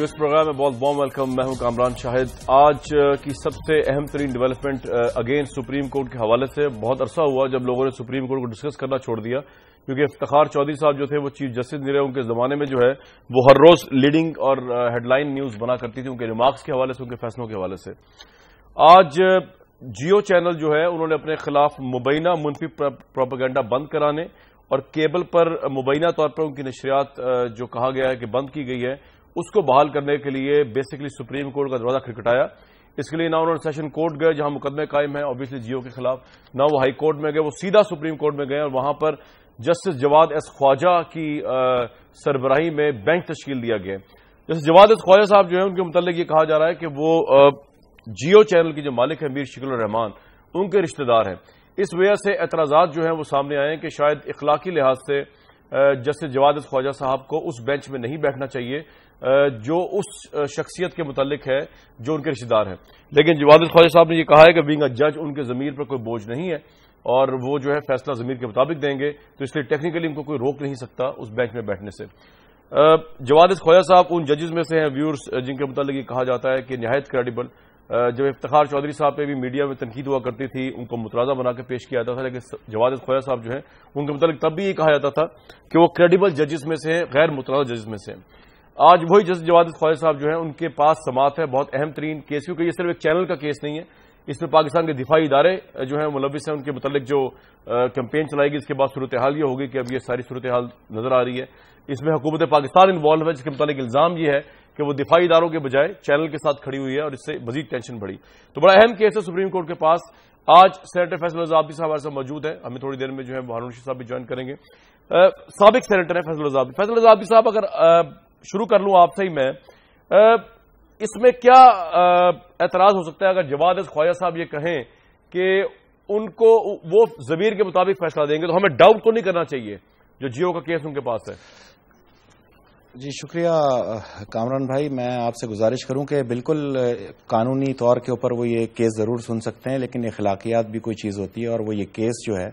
اس programme میں بہت warm welcome. میں ہوں کامران شاہد. آج کی سب سے اہم ترین ڈیولپمنٹ اگین سپریم کورٹ کے حوالے سے. بہت عرصہ ہوا جب لوگوں نے سپریم کورٹ کو ڈسکس کرنا چھوڑ دیا, کیونکہ افتخار چودھری صاحب جو تھے وہ چیف جسٹس نہیں رہے. ان کے زمانے میں جو ہے وہ ہر روز لیڈنگ اور ہیڈ لائن نیوز بنا کرتی تھی ان کے ریمارکس کے حوالے سے, ان کے فیصلوں کے حوالے سے. آج جیو چینل جو ہے انہوں نے اپنے خلاف مبینہ منفی پروپیگنڈا بند کرانے اور کیبل پر مبینہ طور پر ان کی نشریات جو کہا گیا ہے کہ بند کی گئی ہے اس کو بحال کرنے کے لیے بیسکلی سپریم کورٹ کا دروازہ کھٹکھٹایا. اس کے لیے نہ انہوں نے سیشن کورٹ گئے جہاں مقدمے قائم ہیں obviously جیو کے خلاف, نہ وہ ہائی کورٹ میں گئے, وہ سیدھا سپریم کورٹ میں گئے اور وہاں پر جسٹس جواد ایس خواجہ کی سربراہی میں بینچ تشکیل دیا گیا. جسٹس جواد ایس خواجہ صاحب جو ہے ان کے متعلق یہ کہا جا رہا ہے کہ وہ جیو چینل کی جو مالک ہے میر شکیل الرحمان ان کے رشتہ دار ہیں. اس وجہ سے اعتراضات جو ہیں وہ سامنے آئے ہیں کہ شاید اخلاقی لحاظ سے جسٹس جواد ایس خواجہ صاحب کو اس بینچ میں نہیں بیٹھنا چاہیے جو اس شخصیت کے متعلق ہے جو ان کے رشتہ دار ہیں. لیکن جواد ایس خواجہ صاحب نے یہ کہا ہے کہ بینگ اے جج ان کے ضمیر پر کوئی بوجھ نہیں ہے اور وہ جو ہے فیصلہ ضمیر کے مطابق دیں گے, تو اس لیے ٹیکنیکلی ان کو کوئی روک نہیں سکتا اس بینچ میں بیٹھنے سے. جواد ایس خواجہ صاحب ان ججز میں سے ہیں ویورز جن کے متعلق یہ کہا جاتا ہے کہ نہایت کریڈیبل. جب افتخار چودھری صاحب پہ بھی میڈیا میں تنقید ہوا کرتی تھی ان کو مترازہ بنا کے پیش کیا جاتا تھا, لیکن جواد ایس خواجہ صاحب جو ہیں ان کے متعلق تب بھی یہ کہا جاتا تھا کہ وہ کریڈیبل ججز میں سے ہیں, غیر مترازہ ججز میں سے ہیں. آج وہی جسٹس جواد ایس خواجہ صاحب جو ہیں ان کے پاس سماعت ہے بہت اہم ترین کیس, کیونکہ یہ صرف ایک چینل کا کیس نہیں ہے, اس میں پاکستان کے دفاعی ادارے جو ہیں ملوث ہیں. ان کے متعلق جو کیمپین چلائی گئی اس کے بعد صورتحال یہ ہوگی کہ اب یہ ساری صورتحال نظر آ رہی ہے. اس میں حکومت پاکستان انوالو ہے جس کے متعلق الزام یہ ہے کہ وہ دفاعی اداروں کے بجائے چینل کے ساتھ کھڑی ہوئی ہے اور اس سے مزید ٹینشن بڑھی. تو بڑا اہم کیس ہے سپریم کورٹ کے پاس. آج سینیٹر فیصل الزابی صاحب ہمارے ساتھ موجود ہے, ہمیں تھوڑی دیر میں جو ہے ہارون رشید صاحب بھی جوائن کریں گے. سابق سینیٹر ہے فیصل الزابی. فیصل الزابی صاحب اگر شروع کر لوں آپ سے ہی میں, اس میں کیا اعتراض ہو سکتا ہے اگر جواد ایس خواجہ صاحب یہ کہیں کہ ان کو وہ ضمیر کے مطابق فیصلہ دیں گے, تو ہمیں ڈاؤٹ تو نہیں کرنا چاہیے جو جیو کا کیس ان کے پاس ہے؟ جی شکریہ کامران بھائی. میں آپ سے گزارش کروں کہ بالکل قانونی طور کے اوپر وہ یہ کیس ضرور سن سکتے ہیں, لیکن اخلاقیات بھی کوئی چیز ہوتی ہے اور وہ یہ کیس جو ہے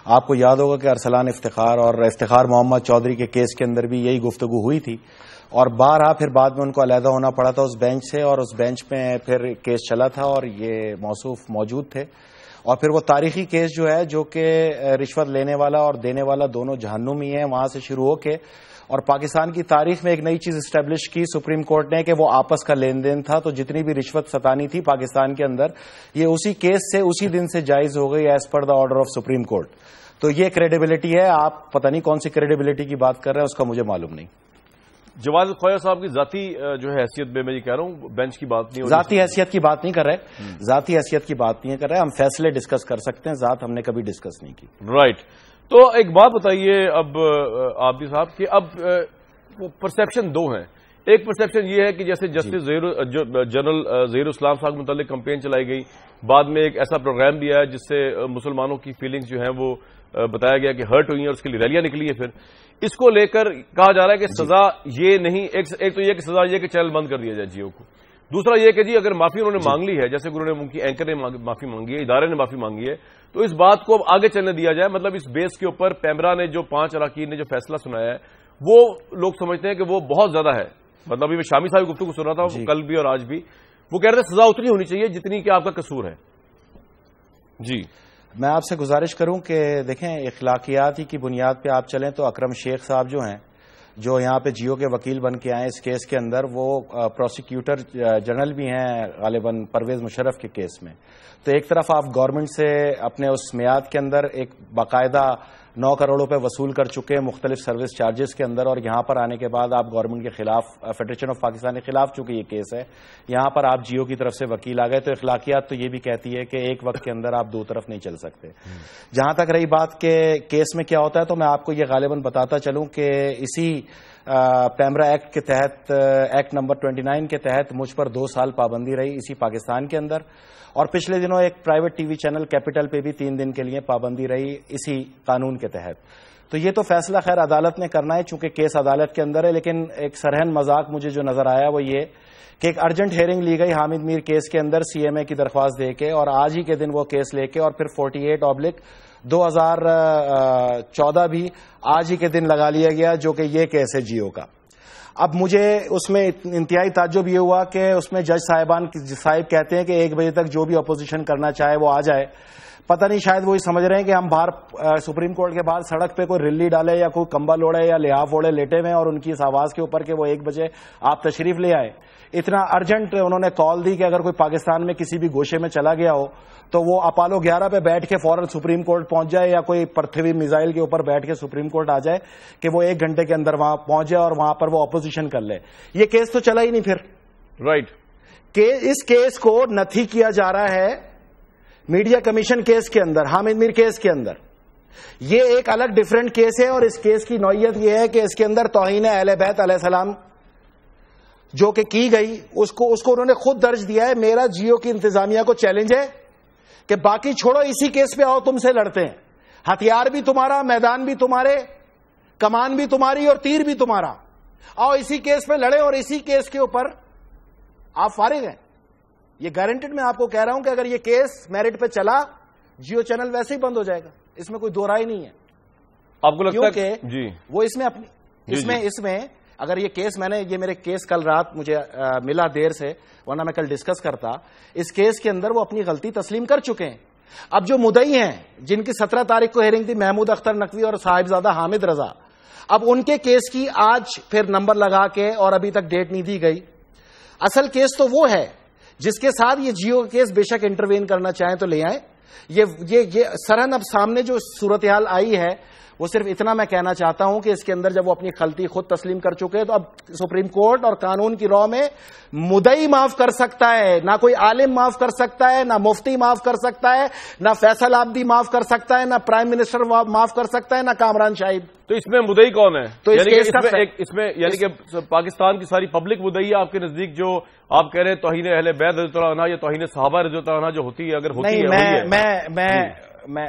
آپ کو یاد ہوگا کہ ارسلان افتخار اور افتخار محمد چودھری کے کیس کے اندر بھی یہی گفتگو ہوئی تھی اور بارہا پھر بعد میں ان کو علیحدہ ہونا پڑا تھا اس بینچ سے, اور اس بینچ میں پھر کیس چلا تھا اور یہ موصوف موجود تھے. اور پھر وہ تاریخی کیس جو ہے جو کہ رشوت لینے والا اور دینے والا دونوں جہنمی ہیں, وہاں سے شروع ہو کے اور پاکستان کی تاریخ میں ایک نئی چیز اسٹیبلش کی سپریم کورٹ نے کہ وہ آپس کا لین دین تھا. تو جتنی بھی رشوت ستانی تھی پاکستان کے اندر یہ اسی کیس سے اسی دن سے جائز ہو گئی as per the order of supreme court. تو یہ کریڈیبلٹی ہے. آپ پتہ نہیں کون سی کریڈیبلٹی کی بات کر رہے ہیں, اس کا مجھے معلوم نہیں. جواد خواجہ صاحب کی ذاتی جو ہے حیثیت میں یہ کہہ رہا ہوں, بینچ کی بات نہیں, ذاتی حیثیت کی بات نہیں کر رہے, ذاتی حیثیت کی بات نہیں کر رہے. ہم فیصلے ڈسکس کر سکتے ہیں, ذات ہم نے کبھی ڈسکس نہیں کی. رائٹ. تو ایک بات بتائیے اب عابدی صاحب کہ اب پرسیپشن دو ہیں. ایک پرسیپشن یہ ہے کہ جیسے جسٹس جنرل ظہیر اسلام صاحب متعلق کمپین چلائی گئی, بعد میں ایک ایسا پروگرام بھی آیا جس سے مسلمانوں کی فیلنگز جو ہیں وہ بتایا گیا کہ ہرٹ ہوئی ہیں اور اس کے لیے ریلیاں نکلی ہیں. پھر اس کو لے کر کہا جا رہا ہے کہ سزا یہ نہیں, ایک تو یہ کہ سزا یہ کہ چینل بند کر دیا جائے جیو کو, دوسرا یہ کہ جی اگر معافی انہوں نے مانگ لی ہے, جیسے کہ انہوں نے ان کی اینکر نے معافی مانگی ہے, ادارے نے معافی مانگی ہے, تو اس بات کو اب آگے چلنے دیا جائے. مطلب اس بیس کے اوپر پیمرا نے جو 5 اراکین نے جو فیصلہ سنایا ہے وہ لوگ سمجھتے ہیں کہ وہ بہت زیادہ ہے. مطلب ابھی میں شامی صاحب گفتگو سن رہا تھا کل بھی اور آج بھی, وہ کہہ رہے تھے سزا اتنی ہونی چاہیے جتنی کہ آپ کا قصور ہے. جی میں آپ سے گزارش کروں کہ دیکھیں اخلاقیات ہی کی بنیاد پہ آپ چلیں تو اکرم شیخ صاحب جو ہیں جو یہاں پہ جیو کے وکیل بن کے آئے اس کیس کے اندر, وہ پروسیکیوٹر جنرل بھی ہیں غالباً پرویز مشرف کے کیس میں. تو ایک طرف آپ گورنمنٹ سے اپنے اس میعاد کے اندر ایک باقاعدہ 9 کروڑ روپے وصول کر چکے ہیں مختلف سروس چارجز کے اندر, اور یہاں پر آنے کے بعد آپ گورنمنٹ کے خلاف فیڈریشن آف پاکستان کے خلاف چونکہ یہ کیس ہے, یہاں پر آپ جیو کی طرف سے وکیل آ گئے. تو اخلاقیات تو یہ بھی کہتی ہے کہ ایک وقت کے اندر آپ دو طرف نہیں چل سکتے. جہاں تک رہی بات کہ کیس میں کیا ہوتا ہے, تو میں آپ کو یہ غالباً بتاتا چلوں کہ اسی پیمرا ایکٹ کے تحت, ایکٹ نمبر 29 کے تحت مجھ پر 2 سال پابندی رہی اسی پاکستان کے اندر, اور پچھلے دنوں ایک private T V channel capital پہ بھی 3 دن کے لیے پابندی رہی اسی قانون کے تحت. تو یہ تو فیصلہ خیر عدالت نے کرنا ہے چونکہ کیس عدالت کے اندر ہے, لیکن ایک سرہن مذاق مجھے جو نظر آیا وہ یہ کہ ایک ارجنٹ ہیئرنگ لی گئی حامد میر کیس کے اندر CMA کی درخواست دے کے, اور آج ہی کے دن وہ کیس لے کے, اور پھر 48/2014 بھی آج ہی کے دن لگا لیا گیا جو کہ یہ کیس ہے جیو کا. اب مجھے اس میں انتہائی تعجب یہ ہوا کہ اس میں جج صاحب کہتے ہیں کہ 1 بجے تک جو بھی اپوزیشن کرنا چاہے وہ آ جائے. پتہ نہیں شاید وہی سمجھ رہے ہیں کہ ہم باہر سپریم کورٹ کے باہر سڑک پہ کوئی رلی ڈالے یا کوئی کمبل اوڑے یا لحاف اوڑے لیٹے ہوئے اور ان کی اس آواز کے اوپر کہ وہ 1 بجے آپ تشریف لے آئے. اتنا ارجنٹ انہوں نے کال دی کہ اگر کوئی پاکستان میں کسی بھی گوشے میں چلا گیا ہو تو وہ اپالو 11 پہ بیٹھ کے فوراً سپریم کورٹ پہنچ جائے یا کوئی پرتھوی میزائل کے اوپر بیٹھ کے سپریم کورٹ آ جائے کہ وہ 1 گھنٹے کے اندر وہاں پہنچ جائے اور وہاں پر وہ اپوزیشن کر لے. یہ کیس تو چلا ہی نہیں پھر. رائٹ. اس کیس کو نتھی کیا جا رہا ہے میڈیا کمیشن کیس کے اندر, حامد میر کیس کے اندر. یہ ایک الگ ڈیفرنٹ کیس ہے اور اس کیس کی نوعیت یہ ہے کہ اس کے اندر توہین اہل بیت علیہ السلام جو کہ کی گئی اس کو انہوں نے خود درج دیا ہے. میرا جیو کی انتظامیہ کو چیلنج ہے کہ باقی چھوڑو, اسی کیس پہ آؤ, تم سے لڑتے ہیں. ہتھیار بھی تمہارا, میدان بھی تمہارے, کمان بھی تمہاری اور تیر بھی تمہارا. آؤ اسی کیس پہ لڑے اور اسی کیس کے اوپر آپ فارغ ہیں. یہ گارنٹیڈ میں آپ کو کہہ رہا ہوں کہ اگر یہ کیس میرٹ پہ چلا جیو چینل ویسے ہی بند ہو جائے گا. اس میں کوئی دو رائے نہیں ہے. آپ کو لگتا ہے کہ جی وہ اس میں اپنی اس میں اگر یہ کیس یہ میرے کیس کل رات مجھے ملا دیر سے, ورنہ میں کل ڈسکس کرتا. اس کیس کے اندر وہ اپنی غلطی تسلیم کر چکے ہیں. اب جو مدعی ہیں جن کی 17 تاریخ کو ہیرنگ تھی, محمود اختر نقوی اور صاحبزادہ حامد رضا, اب ان کے کیس کی آج پھر نمبر لگا کے اور ابھی تک ڈیٹ نہیں دی گئی. اصل کیس تو وہ ہے جس کے ساتھ یہ جیو کیس بے شک انٹروین کرنا چاہیں تو لے آئیں. یہ سرن اب سامنے جو صورتحال آئی ہے وہ صرف اتنا میں کہنا چاہتا ہوں کہ اس کے اندر جب وہ اپنی غلطی خود تسلیم کر چکے ہیں تو اب سپریم کورٹ اور قانون کی راہ میں مدعی معاف کر سکتا ہے, نہ کوئی عالم معاف کر سکتا ہے, نہ مفتی معاف کر سکتا ہے, نہ فیصل عابدی معاف کر سکتا ہے, نہ پرائم منسٹر معاف کر سکتا ہے, نہ کامران شاہد. تو اس میں مدعی کون ہے؟ تو یعنی کہ پاکستان کی ساری پبلک مدعی ہے آپ کے نزدیک, جو آپ کہہ رہے ہیں توہین اہل بیت رضی اللہ عنہ یا توہین صحابہ رضی اللہ عنہ جو ہوتی ہے, اگر ہوتی ہے. میں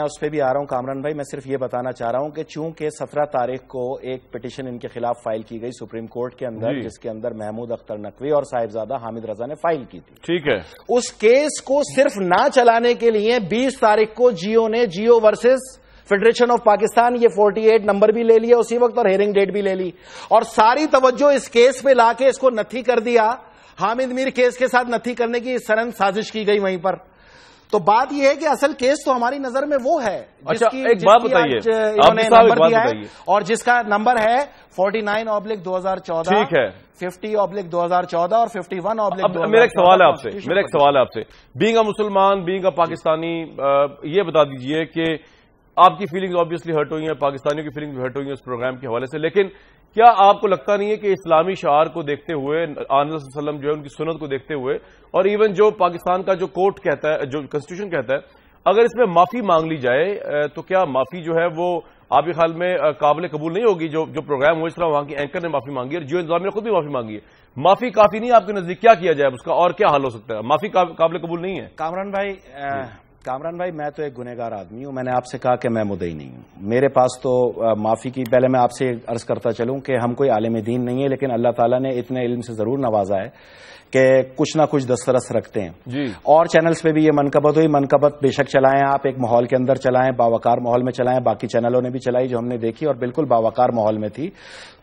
اس پہ بھی آ رہا ہوں کامران بھائی. میں صرف یہ بتانا چاہ رہا ہوں کہ چونکہ 17 تاریخ کو ایک پٹیشن ان کے خلاف فائل کی گئی سپریم کورٹ کے اندر, جس کے اندر محمود اختر نقوی اور صاحبزادہ حامد رضا نے فائل کی تھی. ٹھیک ہے. اس کیس کو صرف نہ چلانے کے لیے 20 تاریخ کو جیو نے Geo versus federation of Pakistan یہ 48 نمبر بھی لے لیا اسی وقت اور ہیرنگ ڈیٹ بھی لے لی, اور ساری توجہ اس کیس پہ لا کے اس کو نتھی کر دیا. حامد میر کیس کے ساتھ نتھی کرنے کی سرن سازش کی گئی وہیں پر. تو بات یہ ہے کہ اصل کیس تو ہماری نظر میں وہ ہے جس کی انہوں نے نمبر دیا ہے اور جس کا نمبر ہے 49/2014. ٹھیک ہے. 50/2014 اور 51/2014. میرا ایک سوال ہے آپ سے, بینگ اے مسلمان, بینگ اے پاکستانی, یہ بتا دیجئے کہ آپ کی فیلنگز آبویسلی ہرٹ ہوئی ہیں, پاکستانیوں کی فیلنگز ہرٹ ہوئی ہیں اس پروگرام کے حوالے سے, لیکن کیا آپ کو لگتا نہیں ہے کہ اسلامی شعار کو دیکھتے ہوئے, آن صلی اللہ علیہ وسلم جو ہے ان کی سنت کو دیکھتے ہوئے, اور ایون جو پاکستان کا جو کورٹ کہتا ہے, جو کنسٹیٹیوشن کہتا ہے, اگر اس میں معافی مانگ لی جائے تو کیا معافی جو ہے وہ آپ کے خیال میں قابل قبول نہیں ہوگی؟ جو پروگرام ہوا اس طرح وہاں کی اینکر نے معافی مانگی ہے, جیو انتظامیہ نے خود بھی معافی مانگی ہے. معافی کافی نہیں ہے آپ کے نزدیک؟ کیا کیا جائے اس کا اور کیا حل ہو سکتا ہے؟ معافی قابل قبول نہیں ہے. کامران بھائی میں تو ایک گنہگار آدمی ہوں. میں نے آپ سے کہا کہ میں مدعی نہیں ہوں. میرے پاس تو معافی کی, پہلے میں آپ سے عرض کرتا چلوں کہ ہم کوئی عالم دین نہیں ہے, لیکن اللہ تعالیٰ نے اتنے علم سے ضرور نوازا ہے کہ کچھ نہ کچھ دسترس رکھتے ہیں جی. اور چینلز پہ بھی یہ منقبت ہوئی, منقبت بے شک چلائیں آپ, ایک ماحول کے اندر چلائیں, باوقار ماحول میں چلائیں. باقی چینلوں نے بھی چلائی جو ہم نے دیکھی اور بالکل باوقار ماحول میں تھی.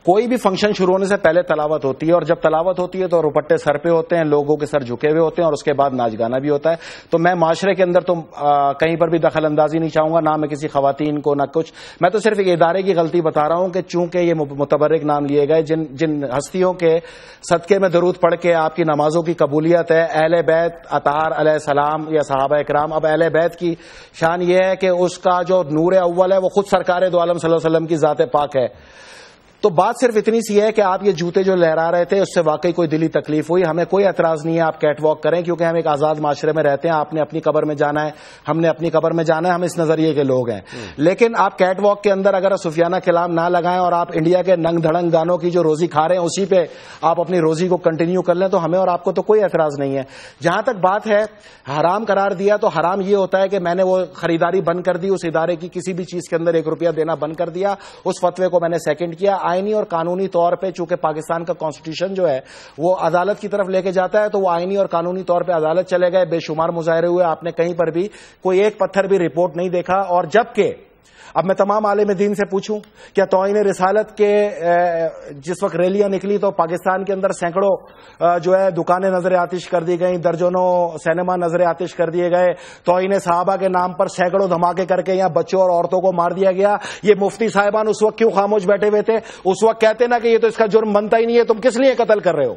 کوئی بھی فنکشن شروع ہونے سے پہلے تلاوت ہوتی ہے, اور جب تلاوت ہوتی ہے تو روپٹے سر پہ ہوتے ہیں, لوگوں کے سر جھکے ہوئے ہوتے ہیں, اور اس کے بعد ناچ گانا بھی ہوتا ہے. تو میں معاشرے کے اندر تو کہیں پر بھی دخل اندازی نہیں چاہوں گا, نہ میں کسی خواتین کو نہ کچھ. میں تو صرف ایک ادارے کی غلطی بتا رہا ہوں کہ چونکہ یہ متبرک نام لیے گئے, جن ہستیوں کے صدقے میں درود پڑھ کے آپ کی نمازوں کی قبولیت ہے, اہل بیت اطہار علیہ السلام یا صحابہ اکرام. اب اہل بیت کی شان یہ ہے کہ اس کا جو نور اول ہے وہ خود سرکار دو عالم صلی اللہ علیہ وسلم کی ذات پاک ہے. تو بات صرف اتنی سی ہے کہ آپ یہ جوتے جو لہرا رہے تھے اس سے واقعی کوئی دلی تکلیف ہوئی, ہمیں کوئی اعتراض نہیں ہے, آپ کیٹ واک کریں, کیونکہ ہم ایک آزاد معاشرے میں رہتے ہیں. آپ نے اپنی قبر میں جانا ہے, ہم نے اپنی قبر میں جانا ہے, ہم اس نظریے کے لوگ ہیں. لیکن آپ کیٹ واک کے اندر اگر صوفیانہ کلام نہ لگائیں اور آپ انڈیا کے ننگ دھڑنگ گانوں کی جو روزی کھا رہے ہیں اسی پہ آپ اپنی روزی کو کنٹینیو کر لیں تو ہمیں اور آپ کو تو کوئی اعتراض نہیں ہے. جہاں تک بات ہے حرام قرار دیا, تو حرام یہ ہوتا ہے کہ میں نے وہ خریداری بند کر دی, اس ادارے کی کسی بھی چیز کے اندر 1 روپیہ دینا بند کر دیا, اس فتوے کو میں نے سیکنڈ کیا. آئینی اور قانونی طور پہ چونکہ پاکستان کا کانسٹیٹیوشن جو ہے وہ عدالت کی طرف لے کے جاتا ہے, تو وہ آئینی اور قانونی طور پہ عدالت چلے گئے. بے شمار مظاہرے ہوئے, آپ نے کہیں پر بھی کوئی ایک پتھر بھی رپورٹ نہیں دیکھا. اور جبکہ اب میں تمام عالم دین سے پوچھوں، کیا توہین رسالت کے جس وقت ریلیاں نکلی تو پاکستان کے اندر سینکڑوں جو ہے دکانیں نظر آتش کر دی گئیں، درجنوں سینما نظر آتش کر دیے گئے، توہین صحابہ کے نام پر سینکڑوں دھماکے کر کے یہاں بچوں اور عورتوں کو مار دیا گیا، یہ مفتی صاحبان اس وقت کیوں خاموش بیٹھے ہوئے تھے؟ اس وقت کہتے نا کہ یہ تو اس کا جرم بنتا ہی نہیں ہے، تم کس لیے قتل کر رہے ہو؟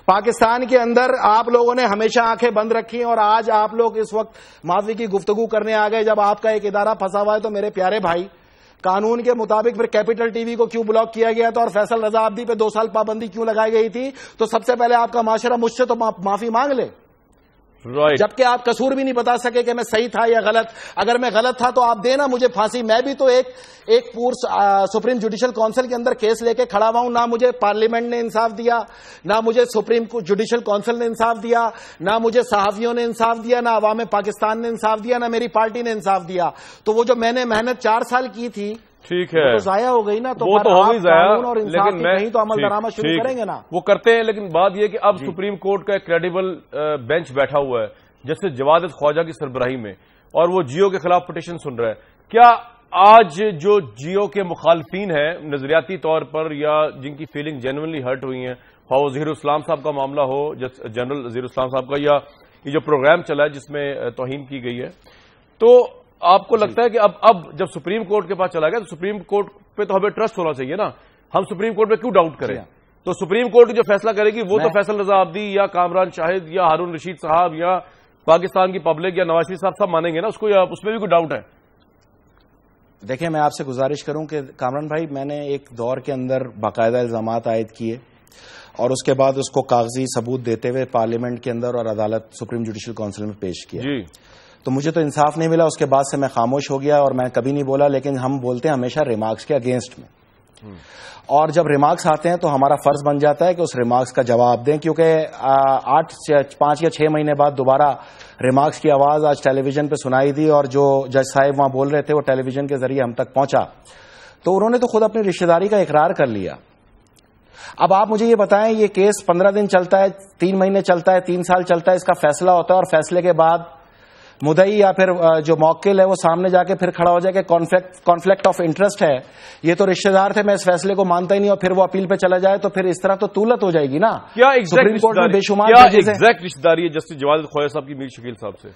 پاکستان کے اندر آپ لوگوں نے ہمیشہ آنکھیں بند رکھی اور آج آپ لوگ اس وقت معافی کی گفتگو کرنے آ گئے جب آپ کا ایک ادارہ پھنسا ہوا ہے۔ تو میرے پیارے بھائی، قانون کے مطابق پھر کیپٹل ٹی وی کو کیوں بلاک کیا گیا تھا اور فیصل رضا عابدی پہ 2 سال پابندی کیوں لگائی گئی تھی؟ تو سب سے پہلے آپ کا معاشرہ مجھ سے تو معافی مانگ لے، جبکہ آپ قصور بھی نہیں بتا سکے کہ میں صحیح تھا یا غلط۔ اگر میں غلط تھا تو آپ دینا مجھے پھانسی، میں بھی تو ایک سپریم جوڈیشل کونسل کے اندر کیس لے کے کھڑا ہوا ہوں، نہ مجھے پارلیمنٹ نے انصاف دیا، نہ مجھے سپریم جوڈیشل کونسل نے انصاف دیا، نہ مجھے صحافیوں نے انصاف دیا، نہ عوام پاکستان نے انصاف دیا، نہ میری پارٹی نے انصاف دیا۔ تو وہ جو میں نے محنت 4 سال کی تھی ٹھیک ہے، تو ضائع ہو گئی نا، تو وہ تو ہو گئی ضائع، لیکن میں تو عمل درآمد شروع کریں گے نا، وہ کرتے ہیں۔ لیکن بات یہ کہ اب سپریم کورٹ کا ایک کریڈیبل بینچ بیٹھا ہوا ہے جیسے جواد خواجہ کی سربراہی میں، اور وہ جیو کے خلاف پٹیشن سن رہا ہے۔ کیا آج جو جیو کے مخالفین ہیں نظریاتی طور پر یا جن کی فیلنگ جینوئنلی ہرٹ ہوئی ہیں، خواہ ظہیر اسلام صاحب کا معاملہ ہو، جنرل ظہیر اسلام صاحب کا، یا یہ جو پروگرام چلا ہے جس میں توہین کی گئی ہے، تو آپ کو لگتا ہے کہ اب جب سپریم کورٹ کے پاس چلا گیا تو سپریم کورٹ پہ تو ہمیں ٹرسٹ ہونا چاہیے نا، ہم سپریم کورٹ پہ کیوں ڈاؤٹ کریں؟ تو سپریم کورٹ جو فیصلہ کرے گی وہ تو فیصل رضا عابدی یا کامران شاہد یا ہارون رشید صاحب یا پاکستان کی پبلک یا نواز شریف صاحب سب مانیں گے نا اس کو، یا اس میں بھی کوئی ڈاؤٹ ہے؟ دیکھیں، میں آپ سے گزارش کروں کہ کامران بھائی، میں نے ایک دور کے اندر باقاعدہ الزامات عائد کیے اور اس کے بعد اس کو کاغذی ثبوت دیتے ہوئے پارلیمنٹ کے اندر اور عدالت سپریم جوڈیشل کونسل میں پیش کیا جی، تو مجھے تو انصاف نہیں ملا۔ اس کے بعد سے میں خاموش ہو گیا اور میں کبھی نہیں بولا، لیکن ہم بولتے ہیں ہمیشہ ریمارکس کے اگینسٹ میں، اور جب ریمارکس آتے ہیں تو ہمارا فرض بن جاتا ہے کہ اس ریمارکس کا جواب دیں، کیونکہ 5 یا 6 مہینے بعد دوبارہ ریمارکس کی آواز آج ٹیلی ویژن پہ سنائی دی، اور جو جج صاحب وہاں بول رہے تھے وہ ٹیلی ویژن کے ذریعے ہم تک پہنچا، تو انہوں نے تو خود اپنی رشتہ داری کا اقرار کر لیا۔ اب آپ مجھے یہ بتائیں، یہ کیس 15 دن چلتا ہے، 3 مہینے چلتا ہے، 3 سال چلتا ہے، اس کا فیصلہ ہوتا ہے، اور فیصلے کے بعد مدعی یا پھر جو موکل ہے وہ سامنے جا کے پھر کھڑا ہو جائے کہ کانفلکٹ آف انٹرسٹ ہے، یہ تو رشتہ دار تھے، میں اس فیصلے کو مانتا ہی نہیں، اور پھر وہ اپیل پہ چلا جائے تو پھر اس طرح تو طولت ہو جائے گی نا۔ کیا سپریم کورٹ میں بے شمار ایگزیکٹ رشتہ داری ہے جسٹس جواد خواجہ صاحب کی میر شکیل صاحب سے؟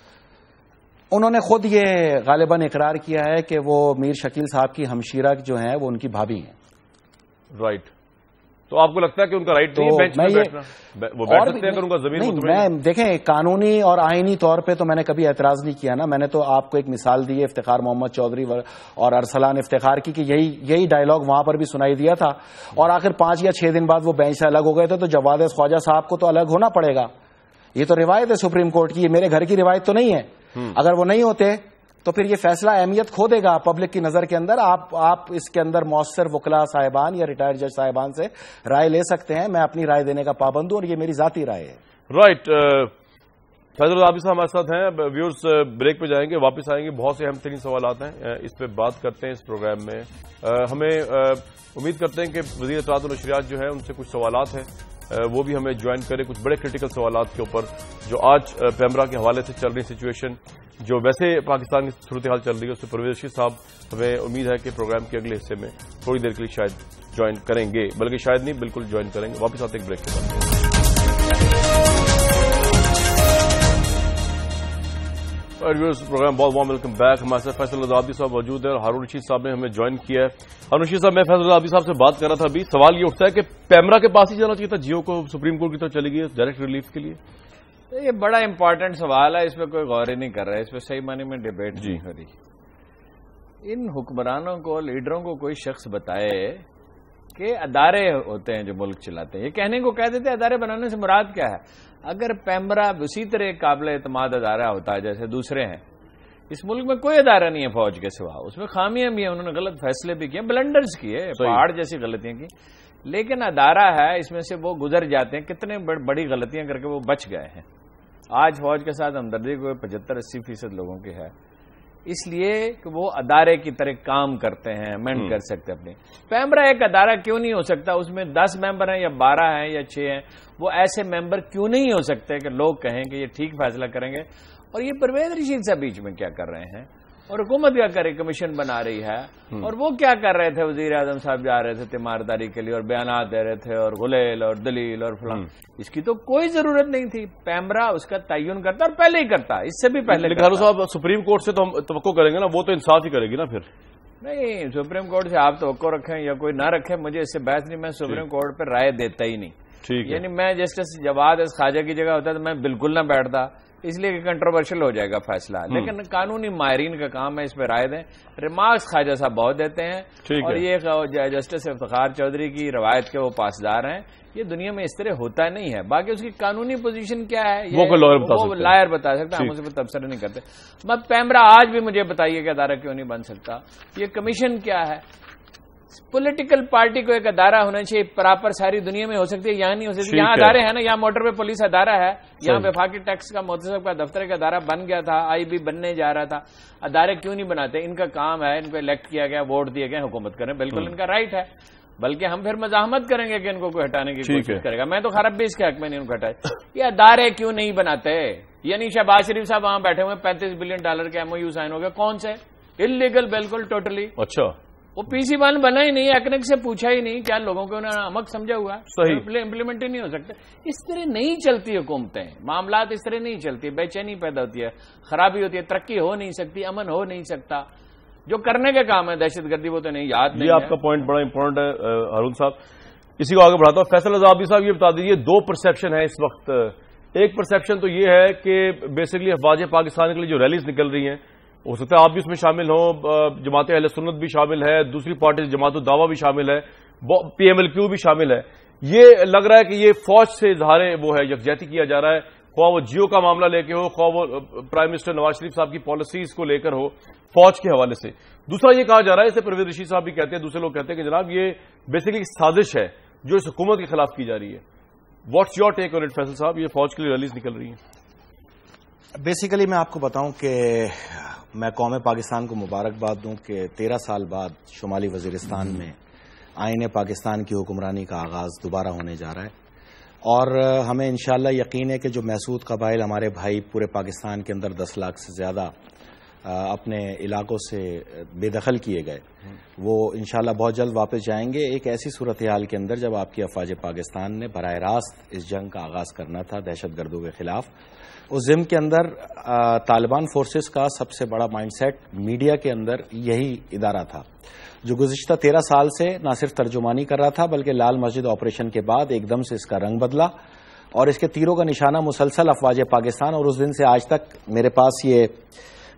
انہوں نے خود یہ غالباً اقرار کیا ہے کہ وہ میر شکیل صاحب کی ہمشیرہ جو ہیں وہ ان کی بھابھی ہیں۔ رائٹ، تو آپ کو لگتا ہے کہ ان کا رائٹ نہیں ہے بینچ پہ بیٹھنا؟ وہ بیٹھ سکتے ہیں اگر ان کا زمین مطمئن ہے؟ میں دیکھیں، قانونی اور آئینی طور پہ تو میں نے کبھی اعتراض نہیں کیا نا، میں نے تو آپ کو ایک مثال دی ہے افتخار محمد چودھری اور ارسلان افتخار کی، کہ یہی ڈائلاگ وہاں پر بھی سنائی دیا تھا، اور آخر 5 یا 6 دن بعد وہ بینچ سے الگ ہو گئے تھے، تو جواد خواجہ صاحب کو تو الگ ہونا پڑے گا، یہ تو روایت ہے سپریم کورٹ کی، یہ میرے گھر کی روایت تو نہیں ہے۔ اگر وہ نہیں ہوتے تو پھر یہ فیصلہ اہمیت کھو دے گا پبلک کی نظر کے اندر۔ آپ اس کے اندر مؤثر وکلاء صاحبان یا ریٹائرڈ جج صاحبان سے رائے لے سکتے ہیں، میں اپنی رائے دینے کا پابند ہوں اور یہ میری ذاتی رائے ہے۔ رائٹ، فیضل عابد صاحب ہمارے ساتھ ہیں، ویورز بریک پہ جائیں گے، واپس آئیں گے، بہت سے اہم ترین سوالات ہیں، اس پہ بات کرتے ہیں اس پروگرام میں۔ ہمیں امید کرتے ہیں کہ وزیر اطلاعات و نشریات جو ہیں ان سے کچھ سوالات ہیں وہ بھی ہمیں جوائن کرے، کچھ بڑے کریٹیکل سوالات کے اوپر جو آج پیمرا کے حوالے سے چل رہی سچویشن، جو ویسے پاکستان کی صورتحال چل رہی ہے، اس سے پرویز رشید صاحب ہمیں امید ہے کہ پروگرام کے اگلے حصے میں تھوڑی دیر کے لیے شاید جوائن کریں گے، بلکہ شاید نہیں بالکل جوائن کریں گے۔ واپس آتے ہیں بریک کے بعد۔ پروگرام بہت وارم ویلکم بیک، ہمارے ساتھ فیصل رضا عابدی صاحب موجود ہے اور ہارون رشید صاحب نے ہمیں جوائن کیا ہے۔ ہارون رشید صاحب، میں فیصل رضا عابدی صاحب سے بات کر رہا تھا ابھی، سوال یہ اٹھتا ہے کہ پیمرا کے پاس ہی جانا چاہیے تھا، جیو کو سپریم کورٹ کی طرف چلی گئی ڈائریکٹ ریلیف کے لیے؟ یہ بڑا امپورٹنٹ سوال ہے، اس پہ کوئی غور ہی نہیں کر رہا ہے، اس پہ صحیح معنی میں ڈیبیٹ نہیں ہو رہی۔ ان حکمرانوں کو، لیڈروں کو کوئی شخص بتائے کہ ادارے ہوتے ہیں جو ملک چلاتے ہیں، یہ کہنے کو کہہ دیتے ادارے بنانے سے مراد کیا ہے؟ اگر پیمرا اسی طرح ایک قابل اعتماد ادارہ ہوتا ہے جیسے دوسرے ہیں، اس ملک میں کوئی ادارہ نہیں ہے فوج کے سوا، اس میں خامیاں بھی ہیں، انہوں نے غلط فیصلے بھی کیے، بلنڈرز کیے، پہاڑ جیسی غلطیاں کی، لیکن ادارہ ہے، اس میں سے وہ گزر جاتے ہیں، کتنے بڑی غلطیاں کر کے وہ بچ گئے ہیں۔ آج فوج کے ساتھ ہمدردی کوئی 75-80% لوگوں کی ہے، اس لیے کہ وہ ادارے کی طرح کام کرتے ہیں، امینڈ کر سکتے اپنے۔ پیمرا ایک ادارہ کیوں نہیں ہو سکتا؟ اس میں 10 ممبر ہیں یا 12 ہیں یا 6 ہیں، وہ ایسے ممبر کیوں نہیں ہو سکتے کہ لوگ کہیں کہ یہ ٹھیک فیصلہ کریں گے؟ اور یہ پرویز رشید صاحب بیچ میں کیا کر رہے ہیں؟ اور حکومت کیا کرے, کمیشن بنا رہی ہے. اور وہ کیا کر رہے تھے, وزیر اعظم صاحب جا رہے تھے تیمارداری کے لیے اور بیانات دے رہے تھے اور غلیل اور دلیل اور فلاں. اس کی تو کوئی ضرورت نہیں تھی. پیمرا اس کا تعین کرتا اور پہلے ہی کرتا, اس سے بھی پہلے. لیکن صاحب سپریم کورٹ سے تو ہم توقع کریں گے نا, وہ تو انصاف ہی کرے گی نا پھر. نہیں, سپریم کورٹ سے آپ توقع رکھیں یا کوئی نہ رکھے, مجھے اس سے بحث نہیں. میں سپریم کورٹ پہ رائے دیتا ہی نہیں. یعنی میں جسٹس جواد خواجہ کی جگہ ہوتا تو میں بالکل نہ بیٹھتا, اس لیے کہ کنٹروورشل ہو جائے گا فیصلہ. لیکن قانونی ماہرین کا کام ہے اس پہ رائے دیں. ریمارکس خواجہ صاحب بہت دیتے ہیں, اور یہ جسٹس افتخار چودھری کی روایت کے وہ پاسدار ہیں. یہ دنیا میں اس طرح ہوتا نہیں ہے. باقی اس کی قانونی پوزیشن کیا ہے وہ لائر بتا سکتا ہے, ہم اس پہ تبصرہ نہیں کرتے. پیمرا آج بھی مجھے بتائیے کہ ادارہ کیوں نہیں بن سکتا. یہ کمیشن کیا ہے؟ پولیٹیکل پارٹی کو ایک ادارہ ہونا چاہیے پراپر, ساری دنیا میں ہو سکتی ہے, یہاں نہیں ہو سکتی. یہاں ادارے ہیں نا, یہاں موٹر وے پولیس ادارہ ہے, یہاں وفاقی ٹیکس کا محتسب کا دفتر کا ادارہ بن گیا تھا, آئی بی بننے جا رہا تھا. ادارے کیوں نہیں بناتے؟ ان کا کام ہے, ان کو الیکٹ کیا گیا, ووٹ دیے گئے, حکومت کریں, بالکل ان کا رائٹ ہے. بلکہ ہم پھر مزاحمت کریں گے کہ ان کو کوئی ہٹانے کی کوشش کرے گا. میں تو خراب بھی اس کے حق میں نہیں ان کو ہٹائے. یہ ادارے کیوں نہیں بناتے؟ یعنی شہباز شریف صاحب وہاں بیٹھے ہوئے, $35 بلین کے ایم او یو سائن ہو گیا. کون سے؟ انلیگل, بالکل ٹوٹلی. اچھا, وہ پی سی 1 بنا ہی نہیں, ایکنک سے پوچھا ہی نہیں, کیا لوگوں کو انہوں نے امک سمجھا ہوا ہے؟ امپلیمنٹ ہی نہیں ہو سکتے. اس طرح نہیں چلتی حکومتیں, معاملات اس طرح نہیں چلتی. بے چینی پیدا ہوتی ہے, خرابی ہوتی ہے, ترقی ہو نہیں سکتی, امن ہو نہیں سکتا. جو کرنے کے کام ہے دہشت گردی وہ تو نہیں, یاد نہیں. یہ آپ کا پوائنٹ بڑا امپورٹنٹ ہے ہارون صاحب, اسی کو آگے بڑھاتا ہوں. فیصل رضا صاحب یہ بتا دیجیے, 2 پرسیپشن ہے اس وقت. ایک پرسیپشن تو یہ ہے کہ بیسکلی افواج پاکستان کے لیے جو ریلیز نکل رہی ہیں, ہو سکتا ہے آپ بھی اس میں شامل ہوں, جماعت اہل سنت بھی شامل ہے, دوسری پارٹی جماعت الدعویٰ بھی شامل ہے, پی ایم ایل کیو بھی شامل ہے. یہ لگ رہا ہے کہ یہ فوج سے اظہار وہ ہے, یکجہتی کیا جا رہا ہے, خواہ وہ جیو کا معاملہ لے کے ہو, خواہ وہ پرائم منسٹر نواز شریف صاحب کی پالیسیز کو لے کر ہو, فوج کے حوالے سے. دوسرا یہ کہا جا رہا ہے, اسے پرویز رشید صاحب بھی کہتے ہیں, دوسرے لوگ کہتے ہیں کہ جناب یہ بیسکلی سازش ہے جو اس حکومت کے خلاف کی جا رہی ہے. What's your take on it Faisal صاحب, یہ فوج کے لیے ریلیز نکل رہی ہے؟ بیسیکلی میں آپ کو بتاؤں کہ میں قوم پاکستان کو مبارکباد دوں کہ 13 سال بعد شمالی وزیرستان میں آئین پاکستان کی حکمرانی کا آغاز دوبارہ ہونے جا رہا ہے. اور ہمیں انشاءاللہ یقین ہے کہ جو محسود قبائل ہمارے بھائی پورے پاکستان کے اندر 10 لاکھ سے زیادہ اپنے علاقوں سے بے دخل کیے گئے, وہ انشاءاللہ بہت جلد واپس جائیں گے. ایک ایسی صورتحال کے اندر جب آپ کی افواج پاکستان نے براہ راست اس جنگ کا آغاز کرنا تھا دہشت گردوں کے خلاف, اس ضمن کے اندر طالبان فورسز کا سب سے بڑا مائنڈ سیٹ میڈیا کے اندر یہی ادارہ تھا جو گزشتہ 13 سال سے نہ صرف ترجمانی کر رہا تھا بلکہ لال مسجد آپریشن کے بعد ایک دم سے اس کا رنگ بدلا, اور اس کے تیروں کا نشانہ مسلسل افواج پاکستان. اور اس دن سے آج تک میرے پاس یہ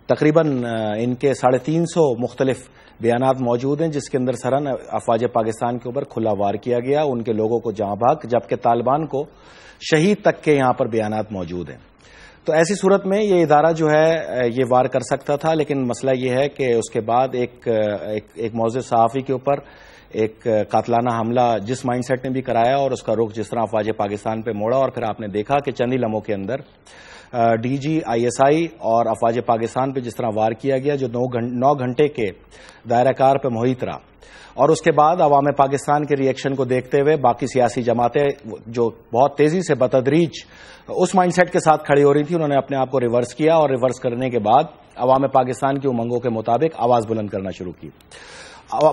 تقریباً ان کے 350 مختلف بیانات موجود ہیں جس کے اندر سرن افواج پاکستان کے اوپر کھلا وار کیا گیا, ان کے لوگوں کو جاں بحق, جبکہ طالبان کو شہید تک کے یہاں پر بیانات موجود ہیں. تو ایسی صورت میں یہ ادارہ جو ہے یہ وار کر سکتا تھا, لیکن مسئلہ یہ ہے کہ اس کے بعد ایک معزز صحافی کے اوپر ایک قاتلانہ حملہ جس مائنڈ سیٹ نے بھی کرایا اور اس کا رخ جس طرح افواج پاکستان پہ موڑا, اور پھر آپ نے دیکھا کہ چند ہی لمحوں کے اندر D G I S I اور افواج پاکستان پہ جس طرح وار کیا گیا جو 9 گھنٹے کے دائرہ کار پہ محیط رہا. اور اس کے بعد عوام پاکستان کے ری ایکشن کو دیکھتے ہوئے باقی سیاسی جماعتیں جو بہت تیزی سے بتدریج اس مائنڈ سیٹ کے ساتھ کھڑی ہو رہی تھی, انہوں نے اپنے آپ کو ریورس کیا, اور ریورس کرنے کے بعد عوام پاکستان کی امنگوں کے مطابق آواز بلند کرنا شروع کی.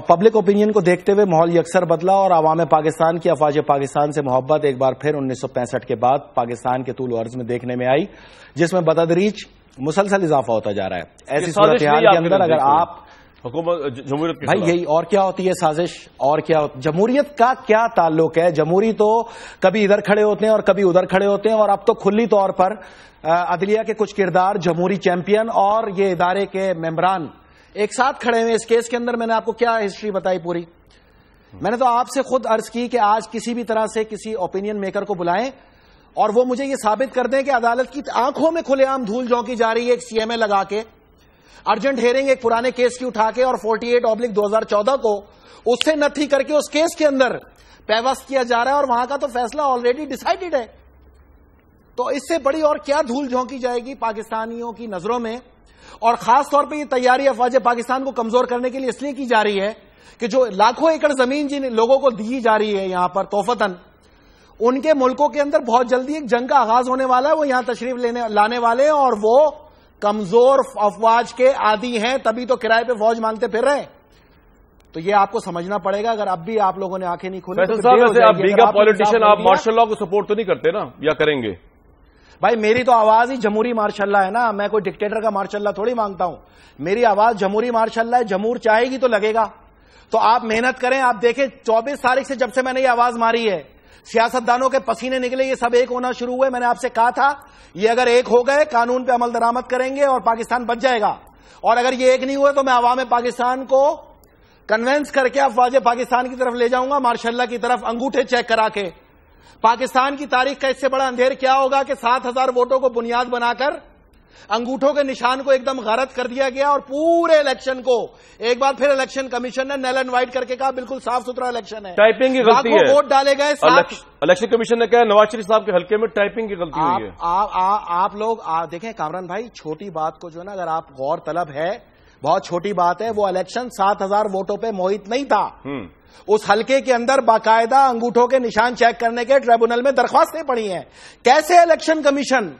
پبلک اوپینین کو دیکھتے ہوئے ماحول یکسر بدلا, اور عوام پاکستان کی افواج پاکستان سے محبت ایک بار پھر 1965 کے بعد پاکستان کے طول و عرض میں دیکھنے میں آئی, جس میں بتدریج مسلسل اضافہ ہوتا جا رہا ہے. ایسی صورتحال کے اندر اگر آپ حکومت جمہوریت بھائی یہی اور کیا ہوتی ہے سازش, اور کیا جمہوریت کا کیا تعلق ہے؟ جمہوری تو کبھی ادھر کھڑے ہوتے ہیں اور کبھی ادھر کھڑے ہوتے ہیں, اور اب تو کھلی طور پر عدلیہ کے کچھ کردار جمہوری چیمپئن اور یہ ادارے کے ممبران ایک ساتھ کھڑے ہوئے. اس کیس کے اندر میں نے آپ کو کیا ہسٹری بتائی پوری, میں نے تو آپ سے خود عرض کی کہ آج کسی بھی طرح سے کسی اوپینین میکر کو بلائیں اور وہ مجھے یہ ثابت کر دیں کہ عدالت کی آنکھوں میں کھلے عام دھول جھونکی جا رہی ہے ایک سی ایم اے لگا کے, ارجنٹ ہیئرنگ ایک پرانے کیس کی اٹھا کے, اور 48/2014 کو اس سے نتھی کر کے اس کیس کے اندر پیوست کیا جا رہا ہے, اور وہاں کا تو فیصلہ آلریڈی ڈیسائیڈڈ ہے. تو اس سے بڑی اور کیا دھول جھونکی جائے گی پاکستانیوں کی نظروں میں؟ اور خاص طور پہ یہ تیاری افواج پاکستان کو کمزور کرنے کے لیے اس لیے کی جا رہی ہے کہ جو لاکھوں ایکڑ زمین جن لوگوں کو دی جا رہی ہے یہاں پر توفتاً, ان کے ملکوں کے اندر بہت جلدی ایک جنگ کا آغاز ہونے والا ہے. وہ یہاں تشریف لانے والے ہیں, اور وہ کمزور افواج کے عادی ہیں، تبھی تو کرائے پہ فوج مانگتے پھر رہے ہیں. تو یہ آپ کو سمجھنا پڑے گا. اگر اب بھی آپ لوگوں نے آنکھیں نہیں کھولی فیصل صاحب ویسے آپ بیگا پالیٹیشین آپ مارشل لا کو سپورٹ تو نہیں کرتے نا، یا کریں گے؟ بھائی میری تو آواز ہی جمہوری مارشل لا ہے نا، میں کوئی ڈکٹیٹر کا مارشل لا تھوڑی مانگتا ہوں. میری آواز جمہوری مارشل لا ہے. جمہور چاہے گی تو لگے گا. تو آپ محنت کریں. آپ دیکھیں 24 تاریخ سے جب سے میں نے یہ آواز ماری ہے، سیاستدانوں کے پسینے نکلے، یہ سب ایک ہونا شروع ہوئے. میں نے آپ سے کہا تھا یہ اگر ایک ہو گئے قانون پہ عمل درآمد کریں گے اور پاکستان بچ جائے گا. اور اگر یہ ایک نہیں ہوئے تو میں عوام پاکستان کو کنوینس کر کے افواج پاکستان کی طرف لے جاؤں گا، مارشل اللہ کی طرف، انگوٹھے چیک کرا کے. پاکستان کی تاریخ کا اس سے بڑا اندھیر کیا ہوگا کہ 7,000 ووٹوں کو بنیاد بنا کر انگوٹھوں کے نشان کو ایک دم غارت کر دیا گیا، اور پورے الیکشن کو ایک بار پھر الیکشن کمیشن نے نیل اینڈ وائٹ کر کے کہا بالکل صاف ستھرا الیکشن ہے. ٹائپنگ کی غلطی ہے. ووٹ ڈالے گئے. الیکشن کمیشن نے کہا نواز شریف صاحب کے حلقے میں ٹائپنگ کی غلطی ہوئی ہے. آپ لوگ دیکھیں کامران بھائی، چھوٹی بات کو جو ہے نا، اگر آپ غور طلب ہے، بہت چھوٹی بات ہے. وہ الیکشن 7,000 ووٹوں پہ محیط نہیں تھا. اس حلقے کے اندر باقاعدہ انگوٹھوں کے نشان چیک کرنے کے ٹریبونل میں درخواستیں پڑی ہیں. کیسے الیکشن کمیشن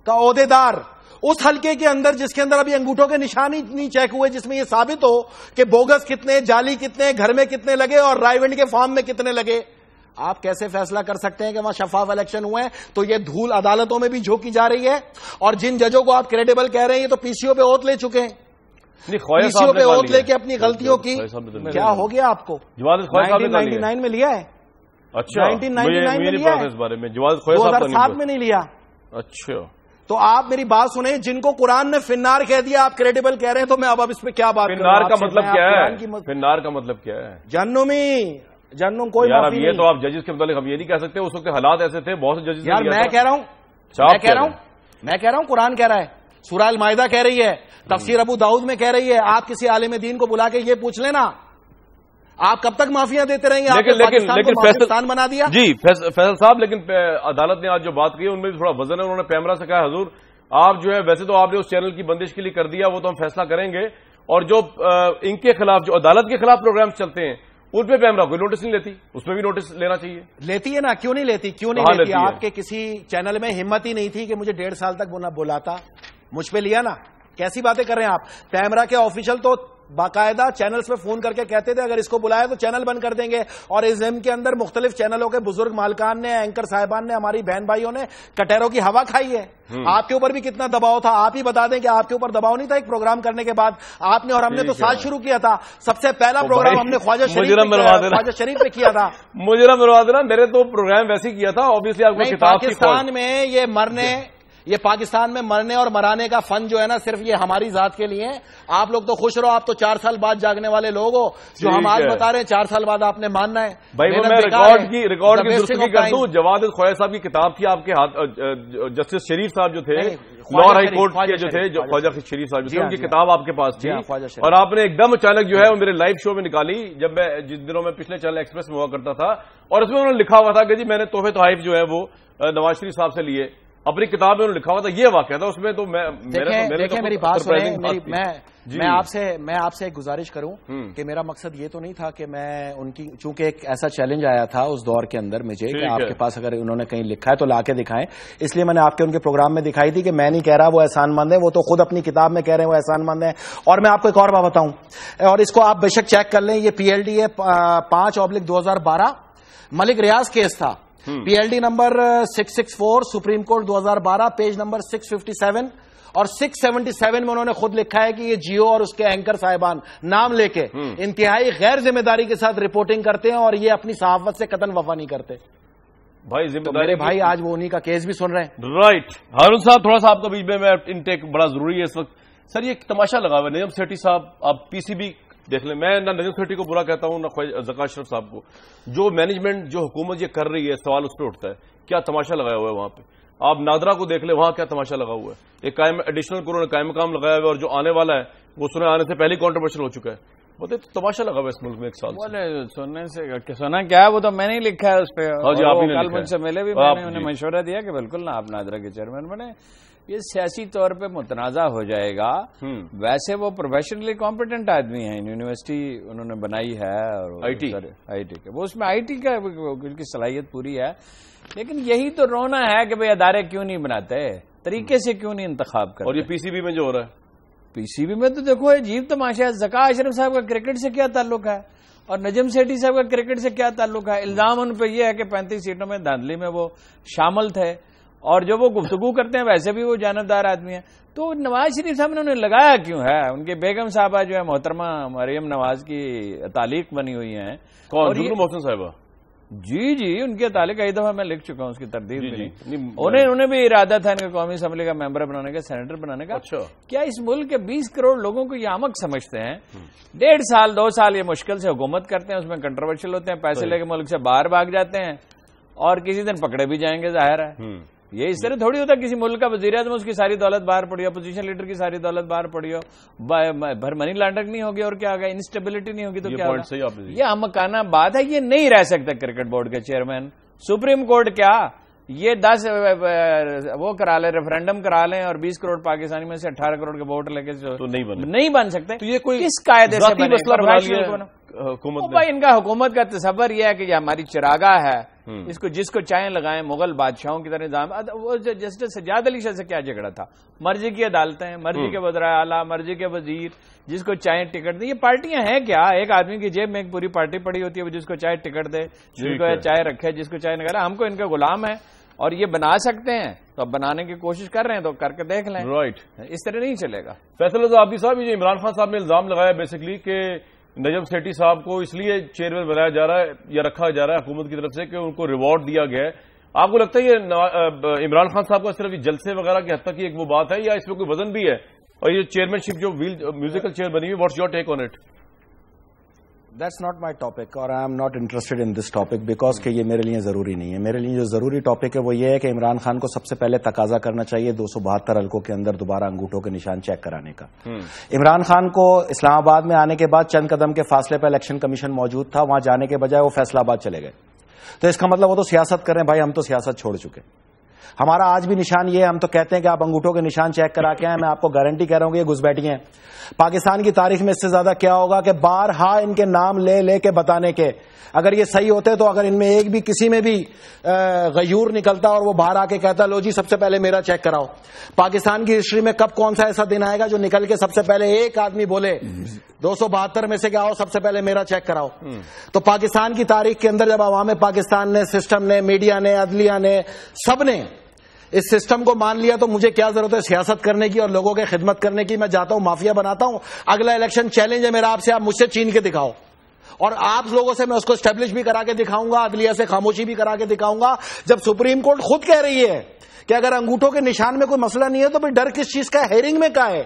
کا عہدیدار اس حلقے کے اندر، جس کے اندر ابھی انگوٹھوں کے نشان ہی نہیں چیک ہوئے، جس میں یہ ثابت ہو کہ بوگس کتنے، جعلی کتنے، گھر میں کتنے لگے اور رائے ونڈ کے فارم میں کتنے لگے، آپ کیسے فیصلہ کر سکتے ہیں کہ وہاں شفاف الیکشن ہوئے ہیں؟ تو یہ دھول عدالتوں میں بھی جھونکی جا رہی ہے. اور جن ججوں کو آپ کریڈیبل کہہ رہے ہیں، یہ تو پی سی او پہ اوت لے چکے ہیں. پی سی او پہ اوت لے کے اپنی غلطیوں کی کیا ہو گیا آپ کو؟ 1999 میں لیا ہے. اچھا 1999 میں لیا ہے، 2007 میں نہیں لیا. اچھا تو آپ میری بات سنیں. جن کو قرآن نے فنار کہہ دیا آپ کریڈیبل کہہ رہے ہیں، تو میں اب اس پہ کیا بات کروں؟ فنار کا مطلب کیا ہے؟ فنار کا مطلب کیا ہے؟ جہنم کوئی یار. اب یہ تو آپ ججز کے متعلق ہم یہ نہیں کہہ سکتے. اس وقت حالات ایسے تھے، بہت سے ججز. یار میں کہہ رہا ہوں قرآن کہہ رہا ہے، سورہ المائدہ کہہ رہی ہے، تفسیر ابو داؤد میں کہہ رہی ہے. آپ کسی عالم دین کو بلا کے یہ پوچھ لینا، آپ کب تک معافیاں دیتے رہیں گے؟ لیکن پاکستان بنا دیا. جی فیصل صاحب، لیکن عدالت نے آج جو بات کی ان میں بھی تھوڑا وزن ہے. انہوں نے پیمرا سے کہا حضور آپ جو ہے، ویسے تو آپ نے اس چینل کی بندش کے لیے کر دیا، وہ تو ہم فیصلہ کریں گے، اور جو ان کے خلاف جو عدالت کے خلاف پروگرام چلتے ہیں ان پہ پیمرا کوئی نوٹس نہیں لیتی. اس پہ بھی نوٹس لینا چاہیے. لیتی ہے نا، کیوں نہیں لیتی؟ آپ کے کسی چینل میں ہمت ہی نہیں تھی کہ مجھے 1.5 سال تک بلاتا، مجھ پہ لیا نا. کیسی باتیں کر رہے ہیں آپ؟ پیمرا کے آفیشل تو باقاعدہ چینلز پہ فون کر کے کہتے تھے اگر اس کو بلایا تو چینل بند کر دیں گے. اور اس زم کے اندر مختلف چینلوں کے بزرگ مالکان نے، اینکر صاحبان نے، ہماری بہن بھائیوں نے کٹیروں کی ہوا کھائی ہے. آپ کے اوپر بھی کتنا دباؤ تھا. آپ ہی بتا دیں کہ آپ کے اوپر دباؤ نہیں تھا ایک پروگرام کرنے کے بعد؟ آپ نے اور ہم نے تو ساتھ شروع کیا تھا. سب سے پہلا پروگرام ہم نے خواجہ شریف پہ کیا تھا. مجھے نہ مروا دینا، میرے تو پروگرام ویسے کیا تھا. اوبیسلی آپ کو پاکستان میں یہ پاکستان میں مرنے اور مرانے کا فن جو ہے نا، صرف یہ ہماری ذات کے لیے. آپ لوگ تو خوش رہو، آپ تو 4 سال بعد جاگنے والے لوگ ہو. جو ہم آج بتا رہے ہیں 4 سال بعد آپ نے ماننا ہے. بھائی وہ میں ریکارڈ کی درستگی کر دوں. جواد خواجہ صاحب کی کتاب تھی آپ کے ہاتھ. جسٹس شریف صاحب جو تھے لاہور ہائی کورٹ کے جو تھے، خواجہ شریف صاحب جو تھے، ان کی کتاب آپ کے پاس تھی، اور آپ نے ایک دم اچانک جو ہے وہ میرے لائیو شو میں نکالی جب میں جن دنوں میں پچھلے چینل ایکسپریس میں ہوا کرتا تھا. اور اس میں انہوں نے لکھا ہوا تھا کہ جی میں نے تحفے تحائف جو ہے وہ نواز شریف صاحب سے لیے. اپنی کتاب میں انہوں نے لکھا ہوا تھا، یہ واقعہ تھا اس میں. تو دیکھیں میری بات سنیں. میں آپ سے ایک گزارش کروں کہ میرا مقصد یہ تو نہیں تھا کہ میں ان کی، چونکہ ایک ایسا چیلنج آیا تھا اس دور کے اندر مجھے کہ آپ کے پاس اگر انہوں نے کہیں لکھا ہے تو لا کے دکھائیں، اس لیے میں نے آپ کے ان کے پروگرام میں دکھائی تھی کہ میں نہیں کہہ رہا وہ احسان مند ہے، وہ تو خود اپنی کتاب میں کہہ رہے ہیں وہ احسان مند ہے. اور میں آپ کو ایک اور بات بتاؤں، اور اس کو آپ بے شک چیک کر لیں. یہ پی ایل ڈی ہے 5/2012 ملک ریاض کیس تھا. P L D number 664 supreme court 2012 page number 657 اور 677 میں انہوں نے خود لکھا ہے کہ یہ جیو اور اس کے اینکر صاحبان نام لے کے انتہائی غیر ذمہ داری کے ساتھ رپورٹنگ کرتے ہیں اور یہ اپنی صحافت سے قطعاً وفا نہیں کرتے. بھائی ذمہ داری میرے بھائی آج وہ انہی کا کیس بھی سن رہے ہیں. رائٹ ہارون صاحب، تھوڑا سا آپ کا بیچ میں انٹیک بڑا ضروری ہے اس وقت. سر یہ تماشا لگا ہوا ہے نجم سیٹھی صاحب، آپ پی سی بی دیکھ لیں. میں نہ نجم سیٹھی کو برا کہتا ہوں نہ زکا اشرف صاحب کو. جو مینجمنٹ، جو حکومت یہ کر رہی ہے، سوال اس پہ اٹھتا ہے کیا تماشا لگایا ہوا ہے وہاں پہ. آپ نادرا کو دیکھ لیں، وہاں کیا تماشا لگا ہوا ہے. ایک ایڈیشنل کو انہوں نے قائم مقام لگایا ہوا ہے، اور جو آنے والا ہے وہ سنے آنے سے پہلے کانٹروورشل ہو چکا ہے. بولتے تماشا لگا ہوا ہے اس ملک میں ایک سال سننے سے سنا کیا ہے وہ تو میں نہیں لکھا ہے اس پہ. کل مجھ سے ملے بھی، میں نے انہیں مشورہ دیا کہ بالکل نہ آپ نادرا کے چیئرمین بنے. یہ سیاسی طور پہ متنازع ہو جائے گا. ویسے وہ پروفیشنلی کمپیٹنٹ آدمی ہیں، یونیورسٹی انہوں نے بنائی ہے اور آئی ٹی کے، وہ اس میں آئی ٹی کا ان کی صلاحیت پوری ہے. لیکن یہی تو رونا ہے کہ بھئی ادارے کیوں نہیں بناتے. طریقے سے کیوں نہیں انتخاب کرتے؟ اور یہ پی سی بی میں جو ہو رہا ہے، پی سی بی میں تو دیکھو عجیب تماشا ہے. ذکا اشرف صاحب کا کرکٹ سے کیا تعلق ہے اور نجم سیٹھی صاحب کا کرکٹ سے کیا تعلق ہے؟ الزام ان پہ یہ ہے کہ 35 سیٹوں میں دھاندلی میں وہ شامل تھے اور جو وہ گفتگو کرتے ہیں ویسے بھی وہ جانبدار آدمی ہیں. تو نواز شریف صاحب نے انہیں لگایا کیوں ہے؟ ان کی بیگم صاحبہ جو ہے محترمہ مریم نواز کی تعلیق بنی ہوئی ہیں. کون؟ جگنو محسن صاحبہ؟ جی ان کے تعلق کئی دفعہ میں لکھ چکا ہوں، اس کی تردید بھی. انہیں بھی ارادہ تھا ان کے قومی اسمبلی کا ممبر بنانے کا، سینیٹر بنانے کا. اچھا، کیا اس ملک کے 20 کروڑ لوگوں کو یہ احمق سمجھتے ہیں؟ 1.5 سال 2 سال یہ مشکل سے حکومت کرتے ہیں، اس میں کنٹروورشل ہوتے ہیں، پیسے لے کے ملک سے باہر بھاگ جاتے ہیں اور کسی دن پکڑے بھی جائیں گے. ظاہر ہے یہ اس طرح تھوڑی ہوتا ہے کسی ملک کا وزیر اعظم اس کی ساری دولت باہر پڑی ہو، اپوزیشن لیڈر کی ساری دولت باہر پڑی ہو، بھر منی لانڈرنگ نہیں ہوگی اور کیا ہوگا، انسٹیبلٹی نہیں ہوگی تو کیا ہوگا؟ یہ احمقانہ بات ہے. یہ نہیں رہ سکتا کرکٹ بورڈ کے چیئرمین. سپریم کورٹ کیا یہ 10 وہ کرا لیں، ریفرینڈم کرا لیں اور 20 کروڑ پاکستانی میں سے 18 کروڑ کے ووٹ لے کے نہیں بن سکتے. تو یہ کوئی کس قاعدے سے حکومت ان کا حکومت کا تصور یہ ہے کہ یہ ہماری چراگاہ ہے، اس کو جس کو چاہیں لگائیں، مغل بادشاہوں کی طرح نظام. وہ جسٹس سجاد علی شاہ سے کیا جھگڑا تھا؟ مرضی کی عدالتیں، مرضی کے وزرائے اعلیٰ، مرضی کے وزیر، جس کو چاہیں ٹکٹ دیں. یہ پارٹیاں ہیں کیا؟ ایک آدمی کی جیب میں ایک پوری پارٹی پڑی ہوتی ہے، وہ جس کو چاہے ٹکٹ دے، جس کو چاہے رکھے، جس کو چاہے نکالے. ہم کو ان کے غلام ہیں اور یہ بنا سکتے ہیں تو اب بنانے کی کوشش کر رہے ہیں تو کر کے دیکھ لیں. رائٹ، اس طرح نہیں چلے گا. فیصل رضا عابدی صاحب، یہ عمران خان صاحب نے الزام لگایا بیسکلی کہ نجم سیٹھی صاحب کو اس لیے چیئرمین بنایا جا رہا ہے یا رکھا جا رہا ہے حکومت کی طرف سے کہ ان کو ریوارڈ دیا گیا ہے. آپ کو لگتا ہے یہ عمران خان صاحب کا صرف جلسے وغیرہ کی حد تک ایک وہ بات ہے یا اس میں کوئی وزن بھی ہے؟ اور یہ چیئرمین شپ جو میوزیکل چیئر بنی ہوئی، what's your take on it? That's not my topic اور I'm not interested in this topic because کہ یہ میرے لیے ضروری نہیں ہے. میرے لیے جو ضروری ٹاپک ہے وہ یہ ہے کہ عمران خان کو سب سے پہلے تقاضا کرنا چاہیے 272 حلقوں کے اندر دوبارہ انگوٹھوں کے نشان چیک کرانے کا. عمران خان کو اسلام آباد میں آنے کے بعد چند قدم کے فاصلے پہ الیکشن کمیشن موجود تھا، وہاں جانے کے بجائے وہ فیصلہ آباد چلے گئے. تو اس کا مطلب وہ تو سیاست کر رہے ہیں. بھائی ہم تو سیاست چھوڑ چکے. ہمارا آج بھی نشان یہ ہے، ہم تو کہتے ہیں کہ آپ انگوٹھوں کے نشان چیک کرا کے آئیں. میں آپ کو گارنٹی کہہ رہا ہوں کہ یہ گھسبیٹی ہیں. پاکستان کی تاریخ میں اس سے زیادہ کیا ہوگا کہ بارہا ان کے نام لے لے کے بتانے کے، اگر یہ صحیح ہوتے تو اگر ان میں ایک بھی کسی میں بھی غیور نکلتا اور وہ باہر آ کے کہتا لو جی سب سے پہلے میرا چیک کراؤ. پاکستان کی ہسٹری میں کب کون سا ایسا دن آئے گا جو نکل کے سب سے پہلے ایک آدمی بولے 272 میں سے کیا ہو سب سے پہلے میرا چیک کراؤ؟ تو پاکستان کی تاریخ کے اندر جب عوام پاکستان نے، سسٹم نے، میڈیا نے، عدلیہ نے، سب نے اس سسٹم کو مان لیا تو مجھے کیا ضرورت ہے سیاست کرنے کی اور لوگوں کی خدمت کرنے کی؟ میں جاتا ہوں مافیا بناتا ہوں. اگلا الیکشن چیلنج ہے میرا آپ سے، آپ مجھ سے چین کے دکھاؤ اور آپ لوگوں سے میں اس کو اسٹیبلش بھی کرا کے دکھاؤں گا، عدلیہ سے خاموشی بھی کرا کے دکھاؤں گا. جب سپریم کورٹ خود کہہ رہی ہے کہ اگر انگوٹھوں کے نشان میں کوئی مسئلہ نہیں ہے تو پھر ڈر کس چیز کا؟ ہیرنگ میں کا ہے؟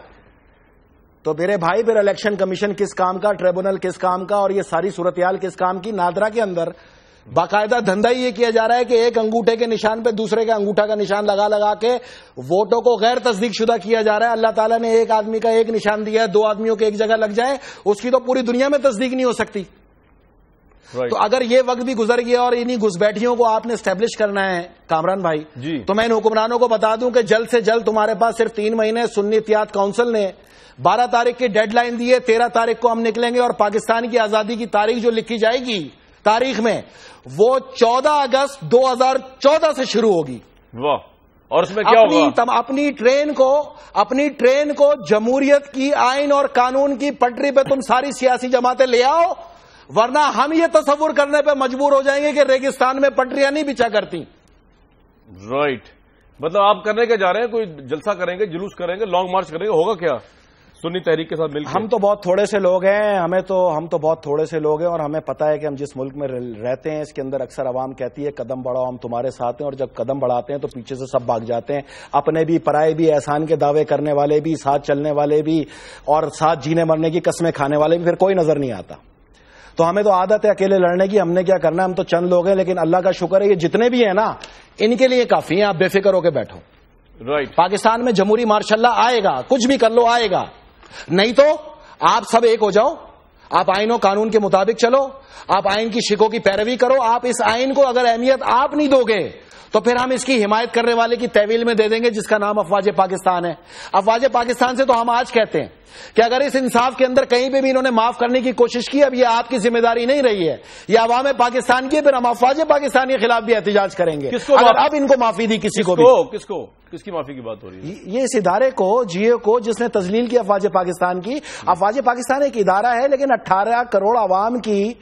تو میرے بھائی پھر الیکشن کمیشن کس کام کا، ٹریبونل کس کام کا اور یہ ساری صورتحال کس کام کی؟ نادرا کے اندر باقاعدہ دھندا ہی یہ کیا جا رہا ہے کہ ایک انگوٹھے کے نشان پہ دوسرے کا انگوٹھا کا نشان لگا لگا کے ووٹوں کو غیر تصدیق شدہ کیا جا رہا ہے. اللہ تعالیٰ نے ایک آدمی کا ایک نشان دیا ہے، 2 آدمیوں کے ایک جگہ لگ جائے اس کی تو پوری دنیا میں تصدیق نہیں ہو سکتی. تو اگر یہ وقت بھی گزر گیا اور انہی گھسبیٹھیوں کو آپ نے اسٹیبلش کرنا ہے کامران بھائی، تو میں ان حکمرانوں کو بتا دوں کہ جلد سے جلد تمہارے پاس صرف 3 مہینے. سنی اتحاد کونسل نے 12 تاریخ کی ڈیڈ لائن دی ہے، 13 تاریخ کو ہم نکلیں گے اور پاکستان کی آزادی کی تاریخ جو لکھی جائے گی تاریخ میں وہ 14 اگست 2014 سے شروع ہوگی. واہ! اور اس میں کیا ہوگا؟ اپنی ٹرین کو جمہوریت کی آئین اور قانون کی پٹری پہ تم ساری سیاسی جماعتیں لے آؤ، ورنہ ہم یہ تصور کرنے پہ مجبور ہو جائیں گے کہ ریگستان میں پٹریاں نہیں بچھا کرتی. رائٹ، مطلب آپ کرنے کے جا رہے ہیں کوئی جلسہ کریں گے، جلوس کریں گے، لانگ مارچ کریں گے، ہوگا کیا سنی تحریک کے ساتھ مل کے؟ ہم تو بہت تھوڑے سے لوگ ہیں، ہم تو بہت تھوڑے سے لوگ ہیں اور ہمیں پتا ہے کہ ہم جس ملک میں رہتے ہیں اس کے اندر اکثر عوام کہتی ہے قدم بڑھاؤ ہم تمہارے ساتھ ہیں، اور جب قدم بڑھاتے ہیں تو پیچھے سے سب بھاگ جاتے ہیں، اپنے بھی پرائے بھی، احسان کے دعوے کرنے والے بھی، ساتھ چلنے والے بھی اور ساتھ جینے مرنے کی قسمیں کھانے والے بھی، پھر کوئی نظر نہیں آتا. تو ہمیں تو عادت ہے اکیلے لڑنے کی. ہم نے کیا کرنا ہے، ہم تو چند لوگ ہیں لیکن اللہ کا شکر ہے یہ جتنے بھی ہیں نا ان کے لیے کافی ہیں. آپ بے فکر ہو کے بیٹھو. رائٹ، پاکستان میں جمہوری مارشاء اللہ آئے گا، کچھ بھی کر لو آئے گا. نہیں تو آپ سب ایک ہو جاؤ، آپ آئین و قانون کے مطابق چلو، آپ آئین کی شکوں کی پیروی کرو. آپ اس آئین کو اگر اہمیت آپ نہیں دو گے تو پھر ہم اس کی حمایت کرنے والے کی تحویل میں دے دیں گے جس کا نام افواج پاکستان ہے. افواج پاکستان سے تو ہم آج کہتے ہیں کہ اگر اس انصاف کے اندر کہیں پہ بھی انہوں نے معاف کرنے کی کوشش کی، اب یہ آپ کی ذمہ داری نہیں رہی ہے، یہ عوام پاکستان کی ہے، پھر ہم افواج پاکستان کے خلاف بھی احتجاج کریں گے. اگر اب ان کو معافی دی کسی کو بھی، کس کی معافی کی بات ہو رہی ہے؟ یہ اس ادارے کو، جی اے کو، جس نے تذلیل کی افواج پاکستان کی. افواج پاکستان ایک ادارہ ہے، لیکن 18 کروڑ عوام کی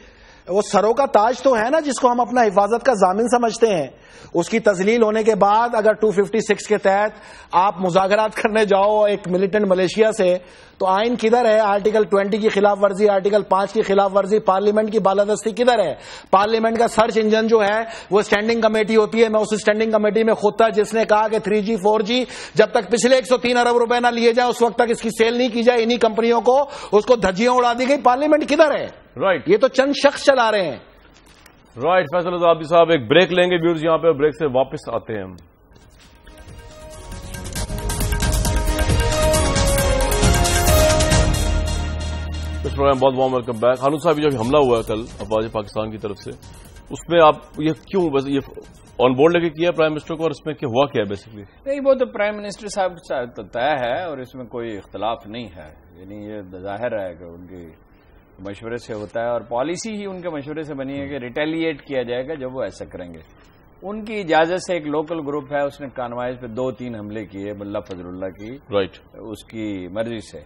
وہ سروں کا تاج تو ہے نا، جس کو ہم اپنا حفاظت کا ضامن سمجھتے ہیں. اس کی تذلیل ہونے کے بعد اگر 256 کے تحت آپ مذاکرات کرنے جاؤ ایک ملیٹنٹ ملیشیا سے، تو آئین کدھر ہے؟ آرٹیکل 20 کی خلاف ورزی، آرٹیکل 5 کی خلاف ورزی، پارلیمنٹ کی بالادستی کدھر ہے؟ پارلیمنٹ کا سرچ انجن جو ہے وہ اسٹینڈنگ کمیٹی ہوتی ہے. میں اس اسٹینڈنگ کمیٹی میں خود تھا جس نے کہا کہ 3G 4G جب تک پچھلے 103 ارب روپے نہ لیے جائیں اس وقت تک اس کی سیل نہیں کی جائے. انہی کمپنیوں کو اس کو دھجیاں اڑا دی گئی. پارلیمنٹ کدھر ہے؟ رائٹ، یہ تو چند شخص چلا رہے ہیں. رائٹ. فیصل عابدی صاحب ایک بریک لیں گے ویورز یہاں پہ، بریک سے واپس آتے ہیں ہم. اس پروگرام بہت وارم ویلکم بیک. ہانو صاحب جب حملہ ہوا ہے کل افواج پاکستان کی طرف سے، اس میں آپ یہ کیوں بس یہ آن بورڈ لے کے کیا پرائم منسٹر کو، اور اس میں کیا ہوا کیا بیسکلی؟ نہیں، وہ تو پرائم منسٹر صاحب کے ساتھ طے ہے اور اس میں کوئی اختلاف نہیں ہے. یعنی یہ ظاہر ہے کہ ان کے مشورے سے ہوتا ہے اور پالیسی ہی ان کے مشورے سے بنی ہے کہ ریٹیلیٹ کیا جائے گا جب وہ ایسا کریں گے. ان کی اجازت سے ایک لوکل گروپ ہے، اس نے کانوائز پہ 2-3 حملے کیے ملا فضل اللہ کی، رائٹ، اس کی مرضی سے.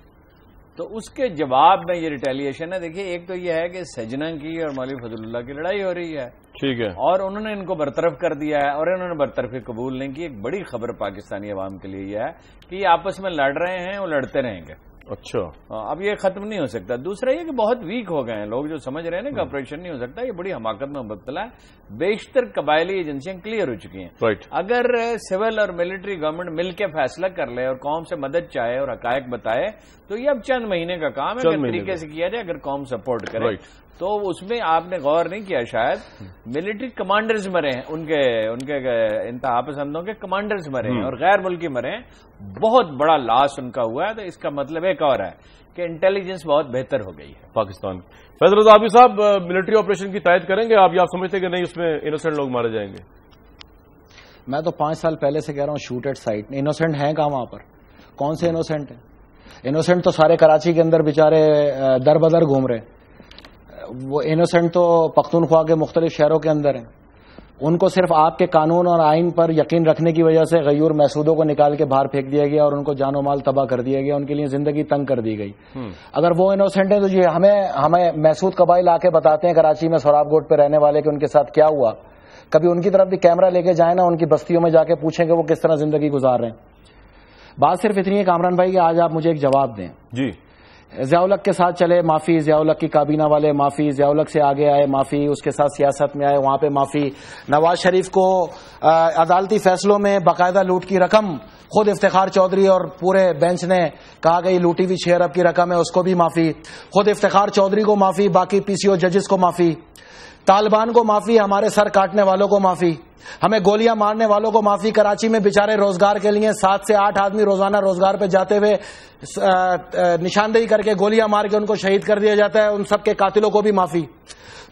تو اس کے جواب میں یہ ریٹیلیشن ہے. دیکھیے، ایک تو یہ ہے کہ سجنا کی اور مولوی فضل اللہ کی لڑائی ہو رہی ہے، ٹھیک ہے، اور انہوں نے ان کو برطرف کر دیا ہے اور انہوں نے برطرفی قبول نہیں کی. ایک بڑی خبر پاکستانی عوام کے لیے یہ ہے کہ یہ آپس میں لڑ رہے ہیں، وہ لڑتے رہیں گے. اچھا، اب یہ ختم نہیں ہو سکتا. دوسرا یہ کہ بہت ویک ہو گئے ہیں لوگ جو سمجھ رہے ہیں نا کہ آپریشن نہیں ہو سکتا. یہ بڑی حماقت میں مبتلا ہے. بیشتر قبائلی ایجنسیاں کلیئر ہو چکی ہیں. رائٹ، اگر سول اور ملٹری گورنمنٹ مل کے فیصلہ کر لے اور قوم سے مدد چاہے اور حقائق بتائے تو یہ اب چند مہینے کا کام ہے. کس طریقے سے کیا جائے اگر قوم سپورٹ کرے تو اس میں آپ نے غور نہیں کیا شاید. ملٹری کمانڈرز مرے ہیں، ان کے انتہا پسندوں کے کمانڈرز مرے ہیں اور غیر ملکی مرے ہیں. بہت بڑا لاس ان کا ہوا ہے. تو اس کا مطلب ایک اور ہے کہ انٹیلیجنس بہت بہتر ہو گئی ہے پاکستان. فیصل عابدی صاحب، ملٹری آپریشن کی تائید کریں گے آپ، یا آپ سمجھتے کہ نہیں اس میں انوسینٹ لوگ مارے جائیں گے؟ میں تو 5 سال پہلے سے کہہ رہا ہوں شوٹ ایٹ سائٹ. انوسینٹ ہیں کہاں وہاں پر؟ کون سے انوسینٹ ہیں؟ انوسینٹ تو سارے کراچی کے اندر بےچارے در بدر گھوم رہے. وہ انوسینٹ تو پختونخوا کے مختلف شہروں کے اندر ہیں. ان کو صرف آپ کے قانون اور آئین پر یقین رکھنے کی وجہ سے غیور محسودوں کو نکال کے باہر پھینک دیا گیا اور ان کو جان و مال تباہ کر دیا گیا. ان کے لیے زندگی تنگ کر دی گئی. اگر وہ انوسینٹ ہیں تو یہ ہمیں محسود قبائل آ کے بتاتے ہیں کراچی میں سوراب گوٹ پہ رہنے والے کہ ان کے ساتھ کیا ہوا. کبھی ان کی طرف بھی کیمرہ لے کے جائیں نا، ان کی بستیوں میں جا کے پوچھیں کہ وہ کس طرح زندگی گزار رہے ہیں. بات صرف اتنی ہے کامران بھائی کہ آج آپ مجھے ایک جواب دیں. جی، ضیاء الحق کے ساتھ چلے، معافی. ضیاء الحق کی کابینہ والے معافی. ضیاء الحق سے آگے آئے، معافی. اس کے ساتھ سیاست میں آئے، وہاں پہ معافی. نواز شریف کو عدالتی فیصلوں میں باقاعدہ لوٹ کی رقم خود افتخار چودھری اور پورے بینچ نے کہا کہ یہ لوٹی ہوئی 6 ارب کی رقم ہے، اس کو بھی معافی. خود افتخار چودھری کو معافی، باقی PCO ججز کو معافی. طالبان کو معافی، ہمارے سر کاٹنے والوں کو معافی، ہمیں گولیاں مارنے والوں کو معافی. کراچی میں بےچارے روزگار کے لیے 7 سے 8 آدمی روزانہ روزگار پہ جاتے ہوئے نشاندہی کر کے گولیاں مار کے ان کو شہید کر دیا جاتا ہے. ان سب کے قاتلوں کو بھی معافی.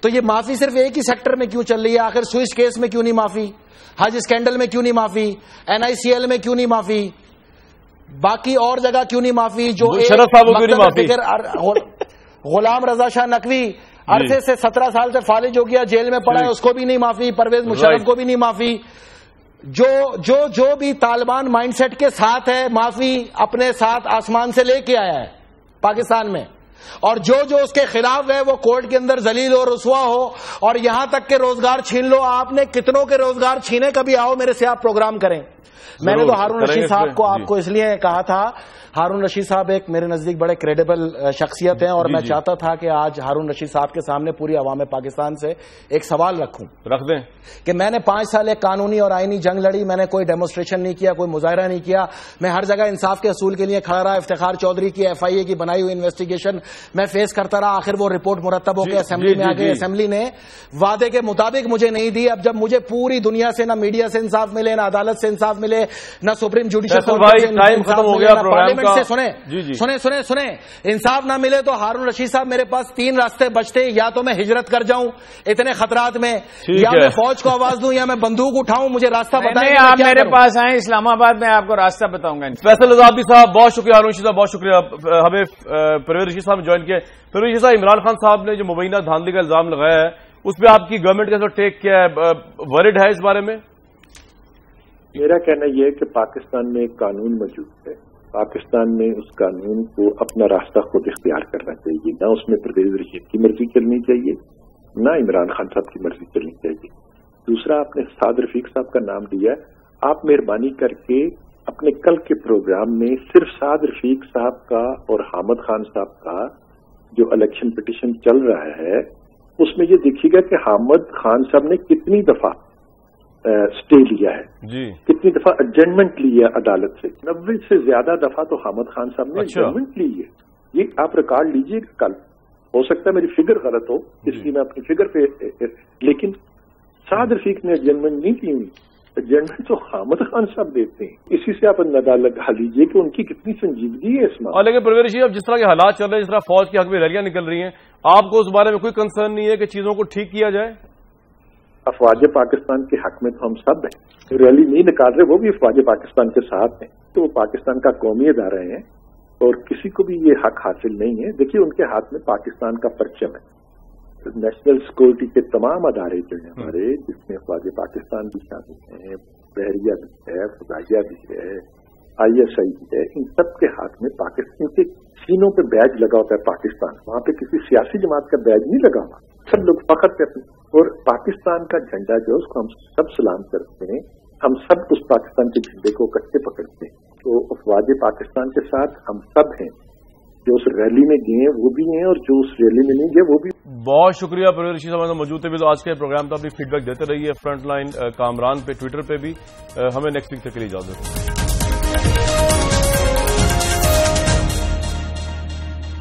تو یہ معافی صرف ایک ہی سیکٹر میں کیوں چل رہی ہے؟ آخر سوئس کیس میں کیوں نہیں معافی؟ حج اسکینڈل میں کیوں نہیں معافی؟ NICL میں کیوں نہیں معافی؟ باقی اور جگہ کیوں نہیں معافی؟ جو غلام رضا شاہ نقوی عرصے سے 17 سال سے فالج ہو گیا، جیل میں پڑا ہے، اس کو بھی نہیں معافی. پرویز مشرف کو بھی نہیں معافی. جو بھی طالبان مائنڈ سیٹ کے ساتھ ہے، معافی اپنے ساتھ آسمان سے لے کے آیا ہے پاکستان میں. اور جو اس کے خلاف ہے وہ کورٹ کے اندر ذلیل ہو، رسوا ہو، اور یہاں تک کہ روزگار چھین لو. آپ نے کتنوں کے روزگار چھینے؟ کبھی آؤ میرے سے آپ پروگرام کریں. میں نے تو ہارون رشید صاحب کو آپ کو اس لیے کہا تھا. ہارون رشید صاحب ایک میرے نزدیک بڑے کریڈیبل شخصیت ہیں، اور میں چاہتا تھا کہ آج ہارون رشید صاحب کے سامنے پوری عوام پاکستان سے ایک سوال رکھوں. رکھ دیں کہ میں نے 5 سال ایک قانونی اور آئینی جنگ لڑی. میں نے کوئی ڈیمونسٹریشن نہیں کیا، کوئی مظاہرہ نہیں کیا. میں ہر جگہ انصاف کے اصول کے لیے کھڑا رہا. افتخار چودھری کی FIA کی بنائی ہوئی انویسٹیگیشن میں فیس کرتا رہا. آخر وہ رپورٹ مرتب ہو کے اسمبلی میں آ گئی. اسمبلی نے وعدے کے مطابق مجھے نہیں دی. اب جب مجھے پوری دنیا سے نہ میڈیا سے انصاف ملے، نہ عدالت سے انصاف انصاف ملے، نہ سپریم جوڈیشل پارلیمنٹ سے سنیں انصاف نہ ملے تو ہارون رشید صاحب میرے پاس 3 راستے بچتے، یا تو میں ہجرت کر جاؤں اتنے خطرات میں، یا میں فوج کو آواز دوں، یا میں بندوق اٹھاؤں، مجھے راستہ بتائیں۔ آپ میرے پاس آئیں اسلام آباد میں آپ کو راستہ بتاؤں گا۔ فیصل رضابی صاحب بہت شکریہ، ہارون رشید صاحب بہت شکریہ، ہمیں پرویز رشید صاحب نے جوائن کیا۔ پرویز رشید صاحب، عمران خان صاحب نے جو مبینہ دھاندلی کا الزام لگایا ہے اس پہ آپ کی گورنمنٹ کا ٹیک کیا ہے، ورڈ ہے اس بارے میں؟ میرا کہنا یہ ہے کہ پاکستان میں ایک قانون موجود ہے، پاکستان میں اس قانون کو اپنا راستہ خود اختیار کرنا چاہیے، نہ اس میں پرویز رشید کی مرضی چلنی چاہیے، نہ عمران خان صاحب کی مرضی چلنی چاہیے۔ دوسرا، آپ نے سعد رفیق صاحب کا نام دیا، آپ مہربانی کر کے اپنے کل کے پروگرام میں صرف سعد رفیق صاحب کا اور حامد خان صاحب کا جو الیکشن پٹیشن چل رہا ہے اس میں یہ دیکھیے گا کہ حامد خان صاحب نے کتنی دفعہ سٹے لیا ہے جی، کتنی دفعہ ایڈجسٹمنٹ لی ہے عدالت سے، 90 سے زیادہ دفعہ تو حامد خان صاحب نے ایڈجسٹمنٹ لی ہے۔ یہ آپ ریکارڈ لیجئے گا، کل ہو سکتا ہے میری فگر غلط ہو اس لیے میں اپنی فگر پہ، لیکن سعد رفیق نے ایڈجسٹمنٹ نہیں کی ہوئی، ایڈجسٹمنٹ تو حامد خان صاحب دیتے ہیں۔ اسی سے آپ اندازہ لگا لیجیے کہ ان کی کتنی سنجیدگی ہے اس میں۔ اور لیکن پرویز رشید، اب جس طرح کے حالات چل رہے ہیں، جس طرح فوج کے حق میں ریلیاں نکل رہی ہیں، آپ کو اس بارے میں کوئی کنسرن نہیں ہے کہ چیزوں کو ٹھیک کیا جائے؟ افواج پاکستان کے حق میں تو ہم سب ہیں، ریلی نہیں نکال رہے، وہ بھی افواج پاکستان کے ساتھ ہیں، تو وہ پاکستان کا قومی ادارہ ہیں اور کسی کو بھی یہ حق حاصل نہیں ہے۔ دیکھیے ان کے ہاتھ میں پاکستان کا پرچم ہے، نیشنل سیکورٹی کے تمام ادارے جو ہیں ہمارے، جس میں افواج پاکستان بھی شامل ہیں، بحریہ بھی ہے، فضائیہ بھی ہے، ISI بھی ہے، ان سب کے ہاتھ میں پاکستان کے سینوں پہ بیج لگا ہوتا ہے پاکستان، وہاں پہ کسی سیاسی جماعت کا بیج نہیں لگا ہوا، سب لوگ فخر کرتے ہیں، اور پاکستان کا جھنڈا جو ہے اس کو ہم سب سلام کرتے ہیں، ہم سب اس پاکستان کے جھنڈے کو کٹے پکڑتے ہیں۔ تو افواج پاکستان کے ساتھ ہم سب ہیں، جو اس ریلی میں گئے وہ بھی ہیں اور جو اس ریلی میں نہیں گئے وہ بھی۔ بہت شکریہ پرویز رشید صاحب موجود تھے، تو آج کے پروگرام پہ اپنی فیڈ بیک دیتے رہیے، فرنٹ لائن کامران پہ، ٹویٹر پہ بھی۔ ہمیں نیکسٹ ویک تک کے لیے اجازت ہے۔